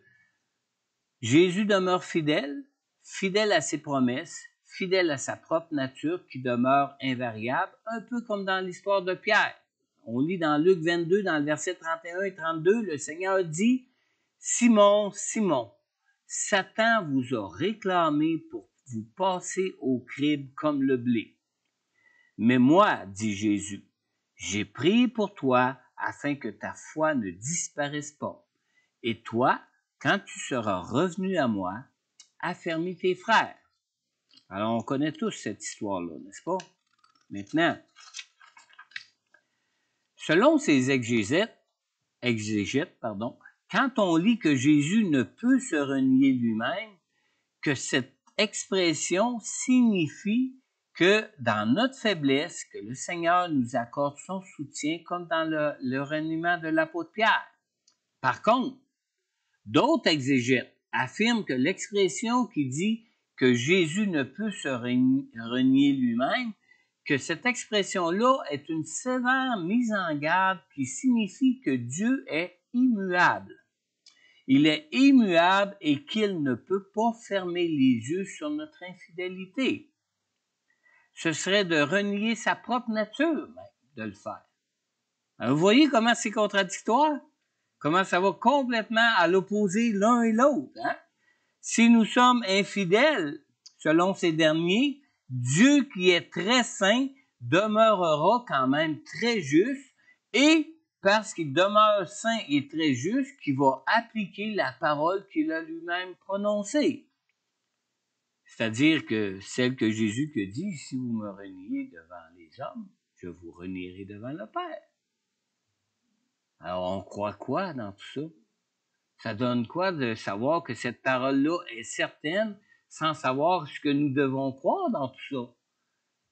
S2: Jésus demeure fidèle, fidèle à ses promesses, fidèle à sa propre nature qui demeure invariable, un peu comme dans l'histoire de Pierre. On lit dans Luc 22, dans le verset 31 et 32, le Seigneur dit « Simon, Simon, Satan vous a réclamé pour vous passer au crible comme le blé. Mais moi, dit Jésus, j'ai prié pour toi afin que ta foi ne disparaisse pas. Et toi, quand tu seras revenu à moi, affermis tes frères. » Alors, on connaît tous cette histoire-là, n'est-ce pas? Maintenant, selon ces exégètes, quand on lit que Jésus ne peut se renier lui-même, que cette expression signifie que dans notre faiblesse, que le Seigneur nous accorde son soutien comme dans le reniement de l'apôtre Pierre. Par contre, d'autres exégètes affirment que l'expression qui dit que Jésus ne peut se renier lui-même, que cette expression-là est une sévère mise en garde qui signifie que Dieu est immuable. Il est immuable et qu'il ne peut pas fermer les yeux sur notre infidélité. Ce serait de renier sa propre nature, même, de le faire. Alors, vous voyez comment c'est contradictoire? Comment ça va complètement à l'opposé l'un et l'autre. Hein? Si nous sommes infidèles, selon ces derniers, Dieu qui est très saint demeurera quand même très juste et parce qu'il demeure saint et très juste, qu'il va appliquer la parole qu'il a lui-même prononcée. C'est-à-dire que celle que Jésus a dit, si vous me reniez devant les hommes, je vous renierai devant le Père. Alors on croit quoi dans tout ça? Ça donne quoi de savoir que cette parole-là est certaine sans savoir ce que nous devons croire dans tout ça?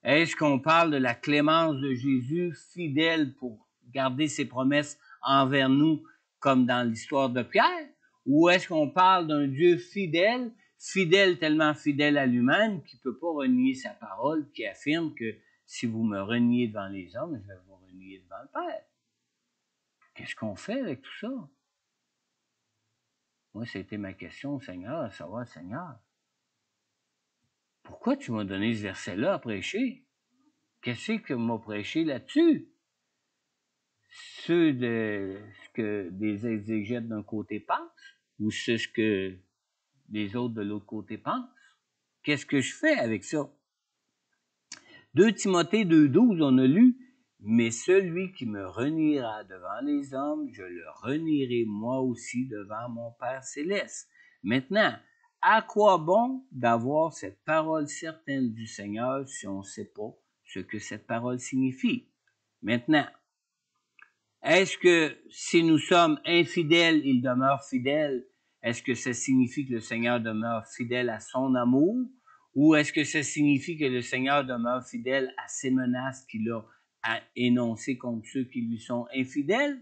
S2: Est-ce qu'on parle de la clémence de Jésus, fidèle pour garder ses promesses envers nous, comme dans l'histoire de Pierre? Ou est-ce qu'on parle d'un Dieu fidèle, tellement fidèle à lui-même, qui ne peut pas renier sa parole, qui affirme que si vous me reniez devant les hommes, je vais vous renier devant le Père? Qu'est-ce qu'on fait avec tout ça? Moi, c'était ma question au Seigneur, à savoir, Seigneur, pourquoi tu m'as donné ce verset-là à prêcher? Qu'est-ce que m'a prêché là-dessus? Ce que des exégètes d'un côté pensent, ou ce que les autres de l'autre côté pensent? Qu'est-ce que je fais avec ça? 2 Timothée 2,12, on a lu, « Mais celui qui me reniera devant les hommes, je le renierai moi aussi devant mon Père céleste. » Maintenant, à quoi bon d'avoir cette parole certaine du Seigneur si on ne sait pas ce que cette parole signifie? Maintenant, est-ce que si nous sommes infidèles, il demeure fidèle? Est-ce que ça signifie que le Seigneur demeure fidèle à son amour? Ou est-ce que ça signifie que le Seigneur demeure fidèle à ses menaces qu'il a énoncées contre ceux qui lui sont infidèles?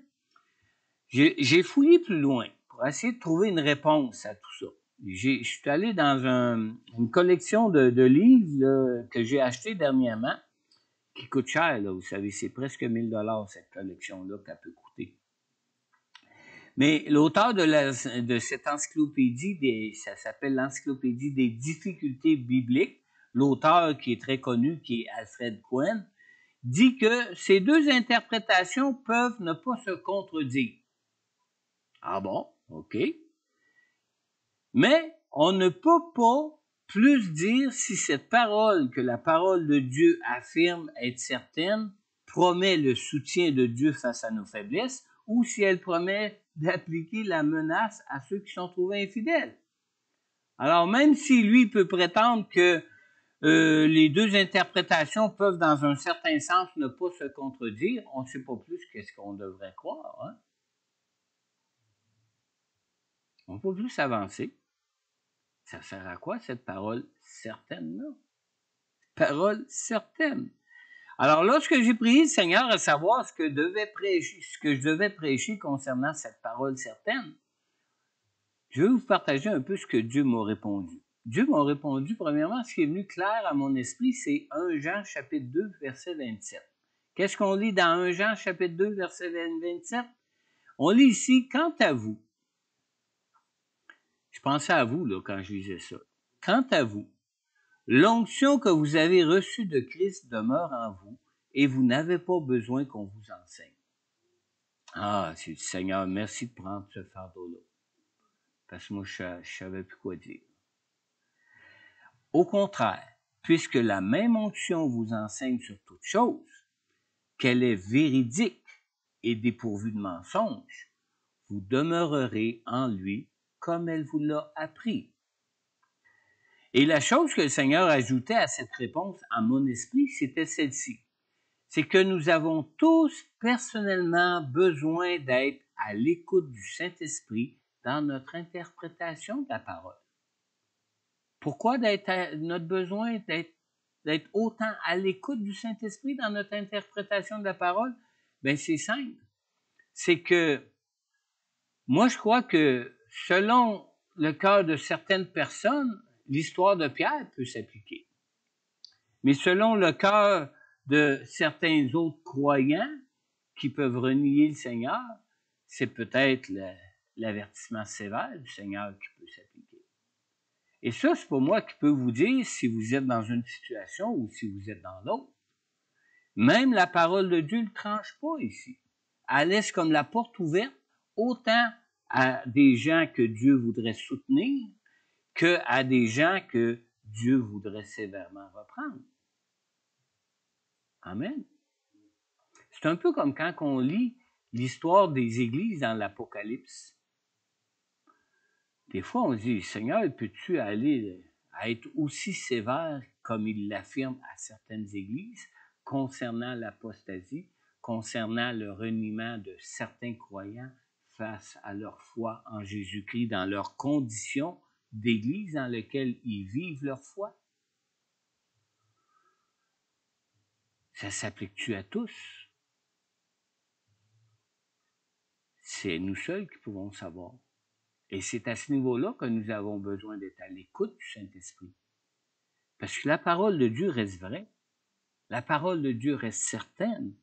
S2: J'ai fouillé plus loin pour essayer de trouver une réponse à tout ça. Je suis allé dans une collection de livres là, que j'ai acheté dernièrement, qui coûte cher, là, vous savez, c'est presque 1000 $ cette collection-là qu'elle peut coûter. Mais l'auteur de cette encyclopédie, ça s'appelle l'encyclopédie des difficultés bibliques, l'auteur qui est très connu, qui est Alfred Cohen, dit que ces deux interprétations peuvent ne pas se contredire. Ah bon? OK. Mais on ne peut pas plus dire si cette parole que la parole de Dieu affirme être certaine promet le soutien de Dieu face à nos faiblesses ou si elle promet d'appliquer la menace à ceux qui sont trouvés infidèles. Alors même si lui peut prétendre que les deux interprétations peuvent dans un certain sens ne pas se contredire, on ne sait pas plus qu'est-ce qu'on devrait croire. Hein? On ne peut plus s'avancer. Ça sert à quoi cette parole certaine-là? Parole certaine. Alors, lorsque j'ai prié le Seigneur à savoir ce que je devais prêcher concernant cette parole certaine, je vais vous partager un peu ce que Dieu m'a répondu. Dieu m'a répondu, premièrement, ce qui est venu clair à mon esprit, c'est 1 Jean chapitre 2, verset 27. Qu'est-ce qu'on lit dans 1 Jean chapitre 2, verset 27? On lit ici, « Quant à vous », je pensais à vous là, quand je lisais ça, « Quant à vous, l'onction que vous avez reçue de Christ demeure en vous et vous n'avez pas besoin qu'on vous enseigne. » Ah, c'est le Seigneur, merci de prendre ce fardeau-là. Parce que moi, je savais plus quoi dire. Au contraire, puisque la même onction vous enseigne sur toute chose, qu'elle est véridique et dépourvue de mensonge, vous demeurerez en lui comme elle vous l'a appris. Et la chose que le Seigneur ajoutait à cette réponse à mon esprit, c'était celle-ci. C'est que nous avons tous personnellement besoin d'être à l'écoute du Saint-Esprit dans notre interprétation de la parole. Pourquoi notre besoin d'être autant à l'écoute du Saint-Esprit dans notre interprétation de la parole? Bien, c'est simple. C'est que moi, je crois que selon le cœur de certaines personnes, l'histoire de Pierre peut s'appliquer. Mais selon le cœur de certains autres croyants qui peuvent renier le Seigneur, c'est peut-être l'avertissement sévère du Seigneur qui peut s'appliquer. Et ça, c'est pour moi qui peut vous dire si vous êtes dans une situation ou si vous êtes dans l'autre. Même la parole de Dieu ne tranche pas ici. Elle laisse comme la porte ouverte autant à des gens que Dieu voudrait soutenir qu'à des gens que Dieu voudrait sévèrement reprendre. Amen. C'est un peu comme quand on lit l'histoire des églises dans l'Apocalypse. Des fois, on se dit, Seigneur, peux-tu aller à être aussi sévère comme il l'affirme à certaines églises concernant l'apostasie, concernant le reniement de certains croyants face à leur foi en Jésus-Christ dans leurs conditions d'église dans lesquelles ils vivent leur foi? Ça s'applique-tu à tous? C'est nous seuls qui pouvons savoir. Et c'est à ce niveau-là que nous avons besoin d'être à l'écoute du Saint-Esprit. Parce que la parole de Dieu reste vraie. La parole de Dieu reste certaine.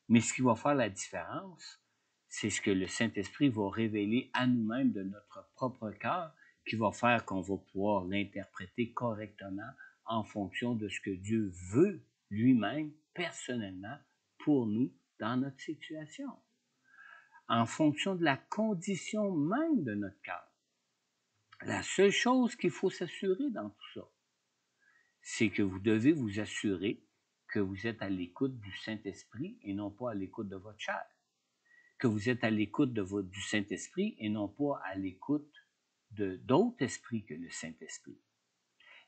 S2: Mais ce qui va faire la différence, c'est ce que le Saint-Esprit va révéler à nous-mêmes de notre propre cœur, qui va faire qu'on va pouvoir l'interpréter correctement en fonction de ce que Dieu veut lui-même, personnellement, pour nous, dans notre situation. En fonction de la condition même de notre cœur. La seule chose qu'il faut s'assurer dans tout ça, c'est que vous devez vous assurer que vous êtes à l'écoute du Saint-Esprit et non pas à l'écoute de votre chair. Que vous êtes à l'écoute du Saint-Esprit et non pas à l'écoute d'autres esprits que le Saint-Esprit.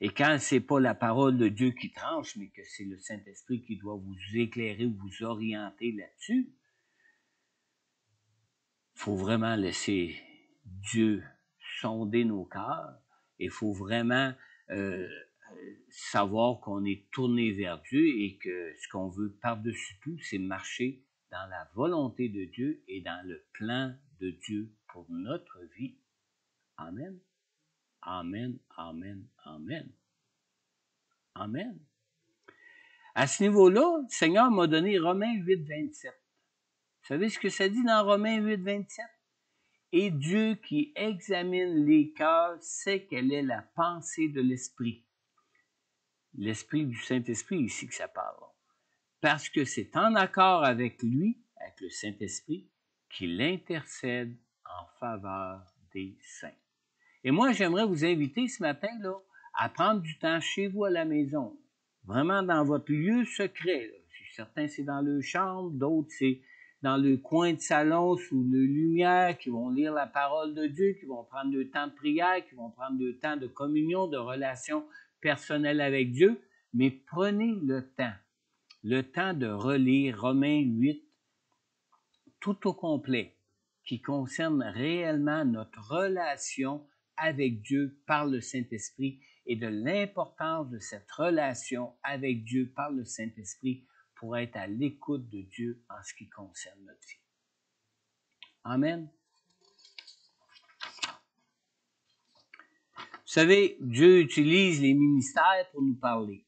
S2: Et quand c'est pas la parole de Dieu qui tranche, mais que c'est le Saint-Esprit qui doit vous éclairer ou vous orienter là-dessus, il faut vraiment laisser Dieu sonder nos cœurs et il faut vraiment savoir qu'on est tourné vers Dieu et que ce qu'on veut par-dessus tout, c'est marcher dans la volonté de Dieu et dans le plan de Dieu pour notre vie. Amen. Amen, amen, amen. Amen. À ce niveau-là, le Seigneur m'a donné Romains 8, 27. Vous savez ce que ça dit dans Romains 8, 27? Et Dieu qui examine les cœurs sait quelle est la pensée de l'Esprit. L'Esprit du Saint-Esprit ici que ça parle. Parce que c'est en accord avec lui, avec le Saint-Esprit, qu'il intercède en faveur des saints. Et moi, j'aimerais vous inviter ce matin là, à prendre du temps chez vous à la maison, vraiment dans votre lieu secret. Là. Certains, c'est dans leur chambre, d'autres, c'est dans le coin de salon, sous les lumières, qui vont lire la parole de Dieu, qui vont prendre le temps de prière, qui vont prendre le temps de communion, de relation personnelle avec Dieu. Mais prenez le temps de relire Romains 8 tout au complet, qui concerne réellement notre relation avec Dieu par le Saint-Esprit et de l'importance de cette relation avec Dieu par le Saint-Esprit pour être à l'écoute de Dieu en ce qui concerne notre vie. Amen. Vous savez, Dieu utilise les ministères pour nous parler,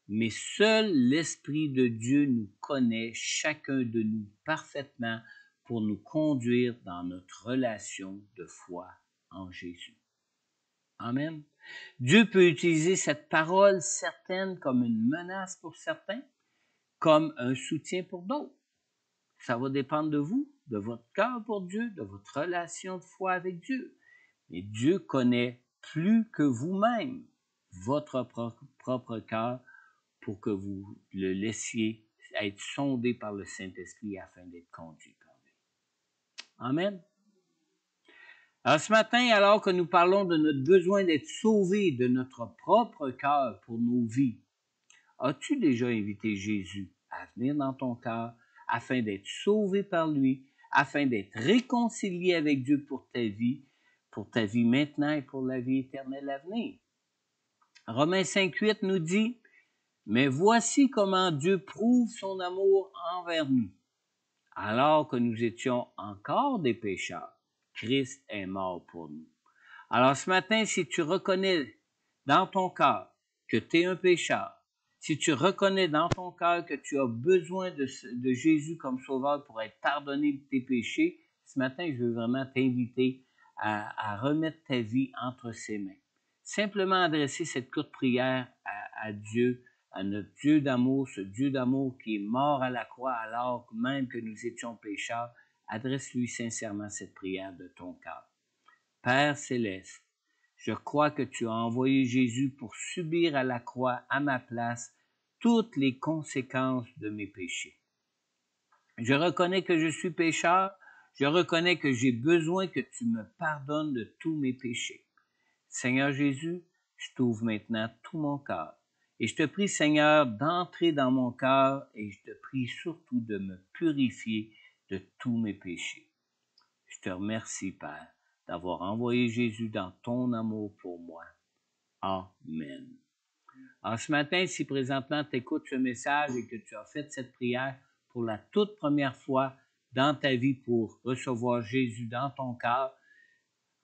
S2: mais seul l'Esprit de Dieu nous connaît, chacun de nous, parfaitement pour nous conduire dans notre relation de foi en Jésus. Amen. Dieu peut utiliser cette parole certaine comme une menace pour certains, comme un soutien pour d'autres. Ça va dépendre de vous, de votre cœur pour Dieu, de votre relation de foi avec Dieu. Mais Dieu connaît plus que vous-même votre propre cœur pour que vous le laissiez être sondé par le Saint-Esprit afin d'être conduit par lui. Amen. Alors ce matin, alors que nous parlons de notre besoin d'être sauvé de notre propre cœur pour nos vies, as-tu déjà invité Jésus à venir dans ton cœur afin d'être sauvé par lui, afin d'être réconcilié avec Dieu pour ta vie maintenant et pour la vie éternelle à venir? Romains 5,8 nous dit « Mais voici comment Dieu prouve son amour envers nous. Alors que nous étions encore des pécheurs, Christ est mort pour nous. » Alors ce matin, si tu reconnais dans ton cœur que tu es un pécheur, si tu reconnais dans ton cœur que tu as besoin de Jésus comme sauveur pour être pardonné de tes péchés, ce matin, je veux vraiment t'inviter à remettre ta vie entre ses mains. Simplement adresser cette courte prière à Dieu, à notre Dieu d'amour, ce Dieu d'amour qui est mort à la croix alors même que nous étions pécheurs. Adresse-lui sincèrement cette prière de ton cœur. Père céleste, je crois que tu as envoyé Jésus pour subir à la croix à ma place toutes les conséquences de mes péchés. Je reconnais que je suis pécheur, je reconnais que j'ai besoin que tu me pardonnes de tous mes péchés. Seigneur Jésus, je t'ouvre maintenant tout mon cœur. Et je te prie, Seigneur, d'entrer dans mon cœur et je te prie surtout de me purifier de tous mes péchés. Je te remercie, Père, d'avoir envoyé Jésus dans ton amour pour moi. Amen. Alors ce matin, si présentement tu écoutes ce message et que tu as fait cette prière pour la toute première fois dans ta vie pour recevoir Jésus dans ton cœur,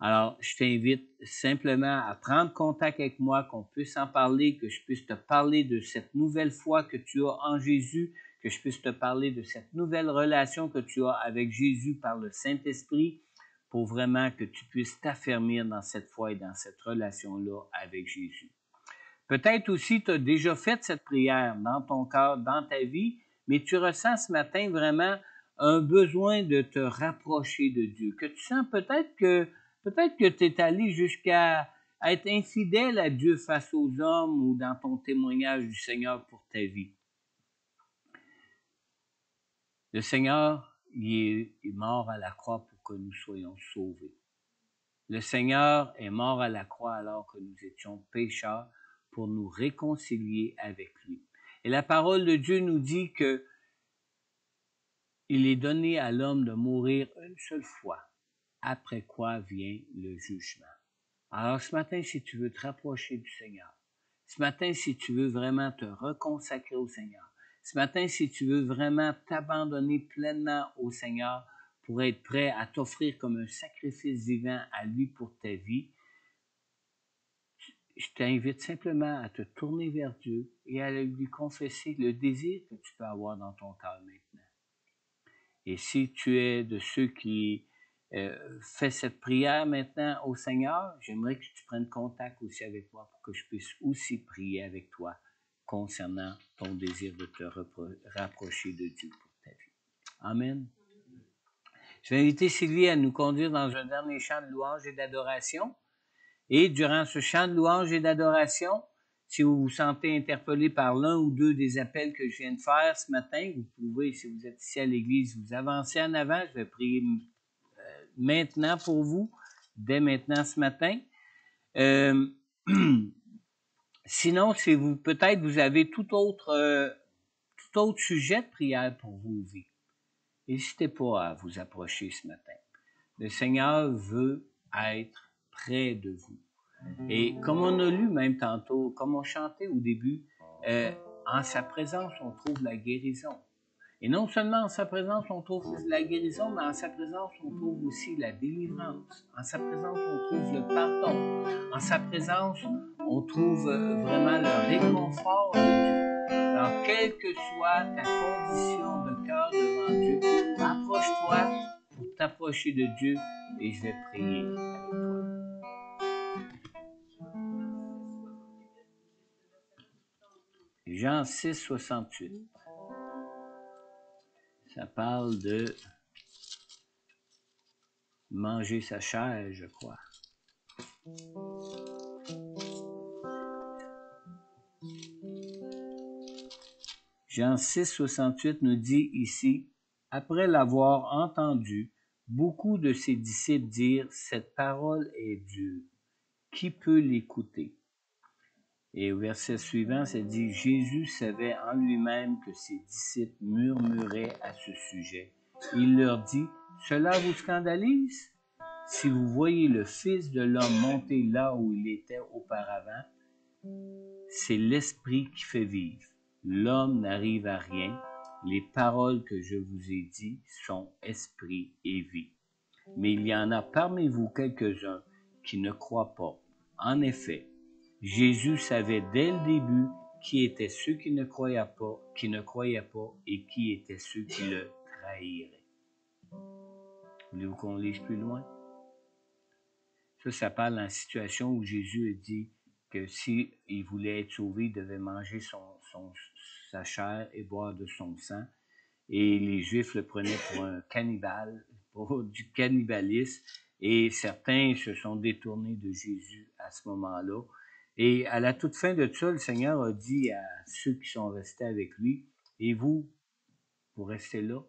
S2: alors je t'invite simplement à prendre contact avec moi, qu'on puisse en parler, que je puisse te parler de cette nouvelle foi que tu as en Jésus, que je puisse te parler de cette nouvelle relation que tu as avec Jésus par le Saint-Esprit, pour vraiment que tu puisses t'affermir dans cette foi et dans cette relation-là avec Jésus. Peut-être aussi tu as déjà fait cette prière dans ton cœur, dans ta vie, mais tu ressens ce matin vraiment un besoin de te rapprocher de Dieu, que tu sens peut-être que tu es allé jusqu'à être infidèle à Dieu face aux hommes ou dans ton témoignage du Seigneur pour ta vie. Le Seigneur, il est mort à la croix pour que nous soyons sauvés. Le Seigneur est mort à la croix alors que nous étions pécheurs pour nous réconcilier avec lui. Et la parole de Dieu nous dit que il est donné à l'homme de mourir une seule fois, après quoi vient le jugement. Alors ce matin, si tu veux te rapprocher du Seigneur, ce matin, si tu veux vraiment te reconsacrer au Seigneur, ce matin, si tu veux vraiment t'abandonner pleinement au Seigneur pour être prêt à t'offrir comme un sacrifice vivant à lui pour ta vie, je t'invite simplement à te tourner vers Dieu et à lui confesser le désir que tu peux avoir dans ton cœur maintenant. Et si tu es de ceux qui fais cette prière maintenant au Seigneur, j'aimerais que tu prennes contact aussi avec moi pour que je puisse aussi prier avec toi concernant ton désir de te rapprocher de Dieu pour ta vie. Amen. Je vais inviter Sylvie à nous conduire dans un dernier chant de louange et d'adoration. Et durant ce chant de louange et d'adoration, si vous vous sentez interpellé par l'un ou deux des appels que je viens de faire ce matin, vous pouvez, si vous êtes ici à l'église, vous avancer en avant. Je vais prier maintenant pour vous, dès maintenant ce matin. Sinon, si vous peut-être vous avez tout autre sujet de prière pour vos vies, n'hésitez pas à vous approcher ce matin. Le Seigneur veut être près de vous. Et comme on a lu même tantôt, comme on chantait au début, en sa présence, on trouve la guérison. Et non seulement en sa présence, on trouve la guérison, mais en sa présence, on trouve aussi la délivrance. En sa présence, on trouve le pardon. En sa présence, on trouve vraiment le réconfort de Dieu. Alors, quelle que soit ta condition de cœur devant Dieu, approche-toi pour t'approcher de Dieu et je vais prier avec toi. Jean 6, 68. Ça parle de manger sa chair, je crois. Jean 6, 68 nous dit ici, « Après l'avoir entendu, beaucoup de ses disciples dirent, « Cette parole est dure. Qui peut l'écouter? » Et au verset suivant, ça dit, « Jésus savait en lui-même que ses disciples murmuraient à ce sujet. Il leur dit, « Cela vous scandalise? Si vous voyez le Fils de l'homme monter là où il était auparavant, c'est l'Esprit qui fait vivre. L'homme n'arrive à rien. Les paroles que je vous ai dites sont esprit et vie. Mais il y en a parmi vous quelques-uns qui ne croient pas. En effet, Jésus savait dès le début qui étaient ceux qui ne croyaient pas et qui étaient ceux qui le trahiraient. » Voulez-vous qu'on lise plus loin? Ça parle d'une situation où Jésus a dit que s'il voulait être sauvé, il devait manger sa chair et boire de son sang. Et les Juifs le prenaient pour un cannibale, pour du cannibalisme. Et certains se sont détournés de Jésus à ce moment-là. Et à la toute fin de ça, le Seigneur a dit à ceux qui sont restés avec lui, « Et vous restez là? »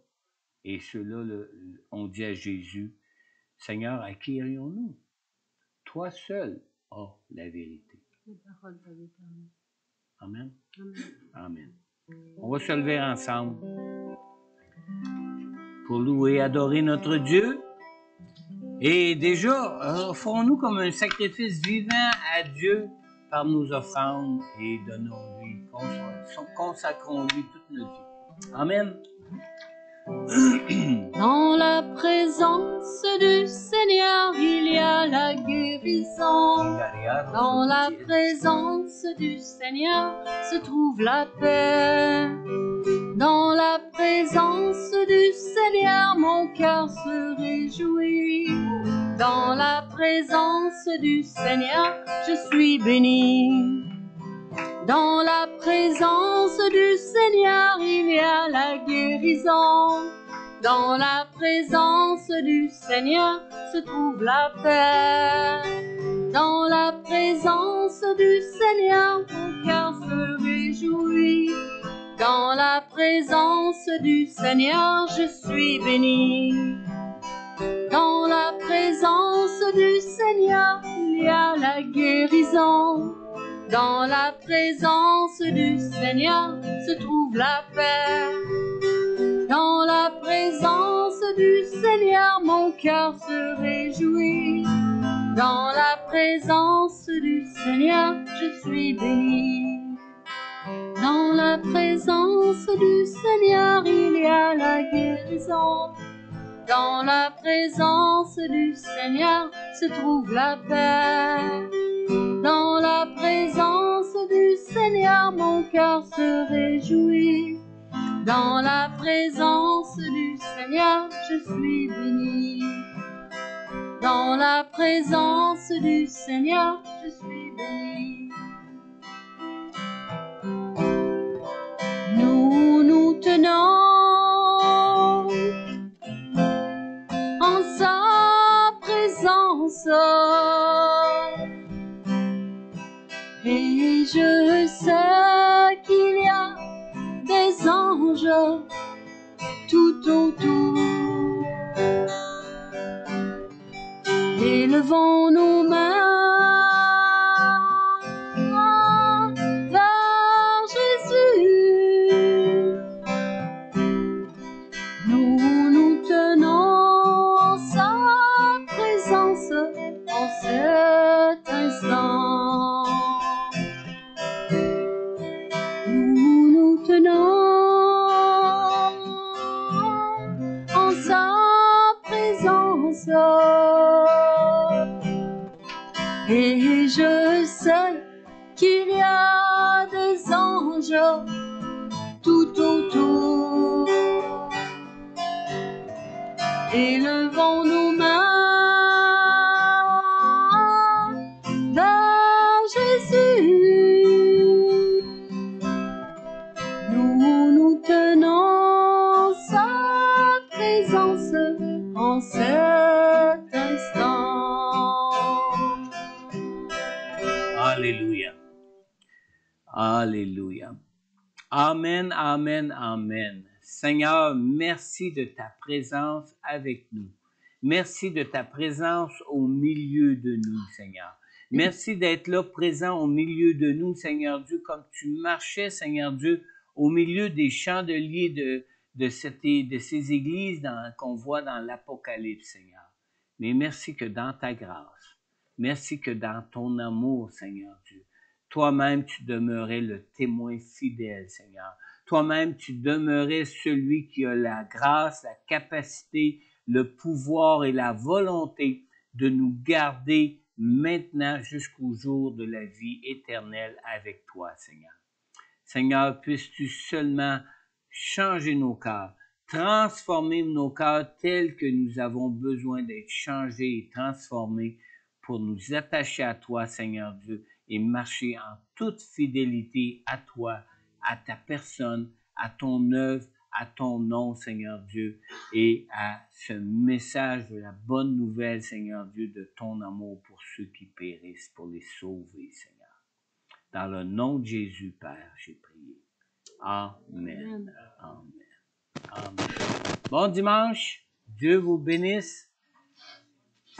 S2: Et ceux-là ont dit à Jésus, « Seigneur, à qui irions-nous? Toi seul as la vérité. » Amen. Amen. On va se lever ensemble pour louer et adorer notre Dieu. Et déjà, offrons-nous comme un sacrifice vivant à Dieu par nos offrandes et donnons-lui, consacrons-lui toute notre vie. Amen.
S3: Dans la présence du Seigneur, il y a la guérison. Dans la présence du Seigneur se trouve la paix. Dans la présence du Seigneur, mon cœur se réjouit. Dans la présence du Seigneur, je suis béni. Dans la présence du Seigneur, il y a la guérison. Dans la présence du Seigneur se trouve la paix. Dans la présence du Seigneur, mon cœur se réjouit. Dans la présence du Seigneur, je suis béni. Dans la présence du Seigneur, il y a la guérison. Dans la présence du Seigneur se trouve la paix. Dans la présence du Seigneur, mon cœur se réjouit. Dans la présence du Seigneur, je suis béni. Dans la présence du Seigneur, il y a la guérison. Dans la présence du Seigneur se trouve la paix. Dans la présence du Seigneur, mon cœur se réjouit. Dans la présence du Seigneur, je suis béni. Dans la présence du Seigneur, je suis béni. Nous nous tenons en sa présence et je sais qu'il y a des anges tout autour. Élevons nos mains vers Jésus. Nous nous tenons en sa présence en cet instant. Nous nous tenons en sa présence. Et je sais qu'il y a des anges tout autour. Élevons nos mains vers Jésus. Nous nous tenons sa présence en cet instant.
S2: Alléluia. Alléluia. Amen, amen, amen. Seigneur, merci de ta présence avec nous. Merci de ta présence au milieu de nous, Seigneur. Merci d'être là, présent au milieu de nous, Seigneur Dieu, comme tu marchais, Seigneur Dieu, au milieu des chandeliers de ces églises qu'on voit dans l'Apocalypse, Seigneur. Mais merci que dans ta grâce, merci que dans ton amour, Seigneur Dieu, toi-même tu demeurais le témoin fidèle, Seigneur. Toi-même tu demeurais celui qui a la grâce, la capacité, le pouvoir et la volonté de nous garder maintenant jusqu'au jour de la vie éternelle avec toi, Seigneur. Seigneur, puisses-tu seulement changer nos cœurs, transformer nos cœurs tels que nous avons besoin d'être changés et transformés pour nous attacher à toi, Seigneur Dieu, et marcher en toute fidélité à toi, à ta personne, à ton œuvre, à ton nom, Seigneur Dieu, et à ce message de la bonne nouvelle, Seigneur Dieu, de ton amour pour ceux qui périssent, pour les sauver, Seigneur. Dans le nom de Jésus, Père, j'ai prié. Amen. Amen. Amen. Bon dimanche. Dieu vous bénisse.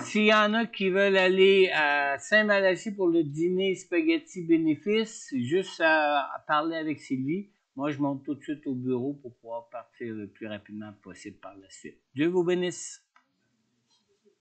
S2: S'il y en a qui veulent aller à Saint-Malachie pour le dîner spaghetti bénéfice, juste à parler avec Sylvie. Moi, je monte tout de suite au bureau pour pouvoir partir le plus rapidement possible par la suite. Dieu vous bénisse.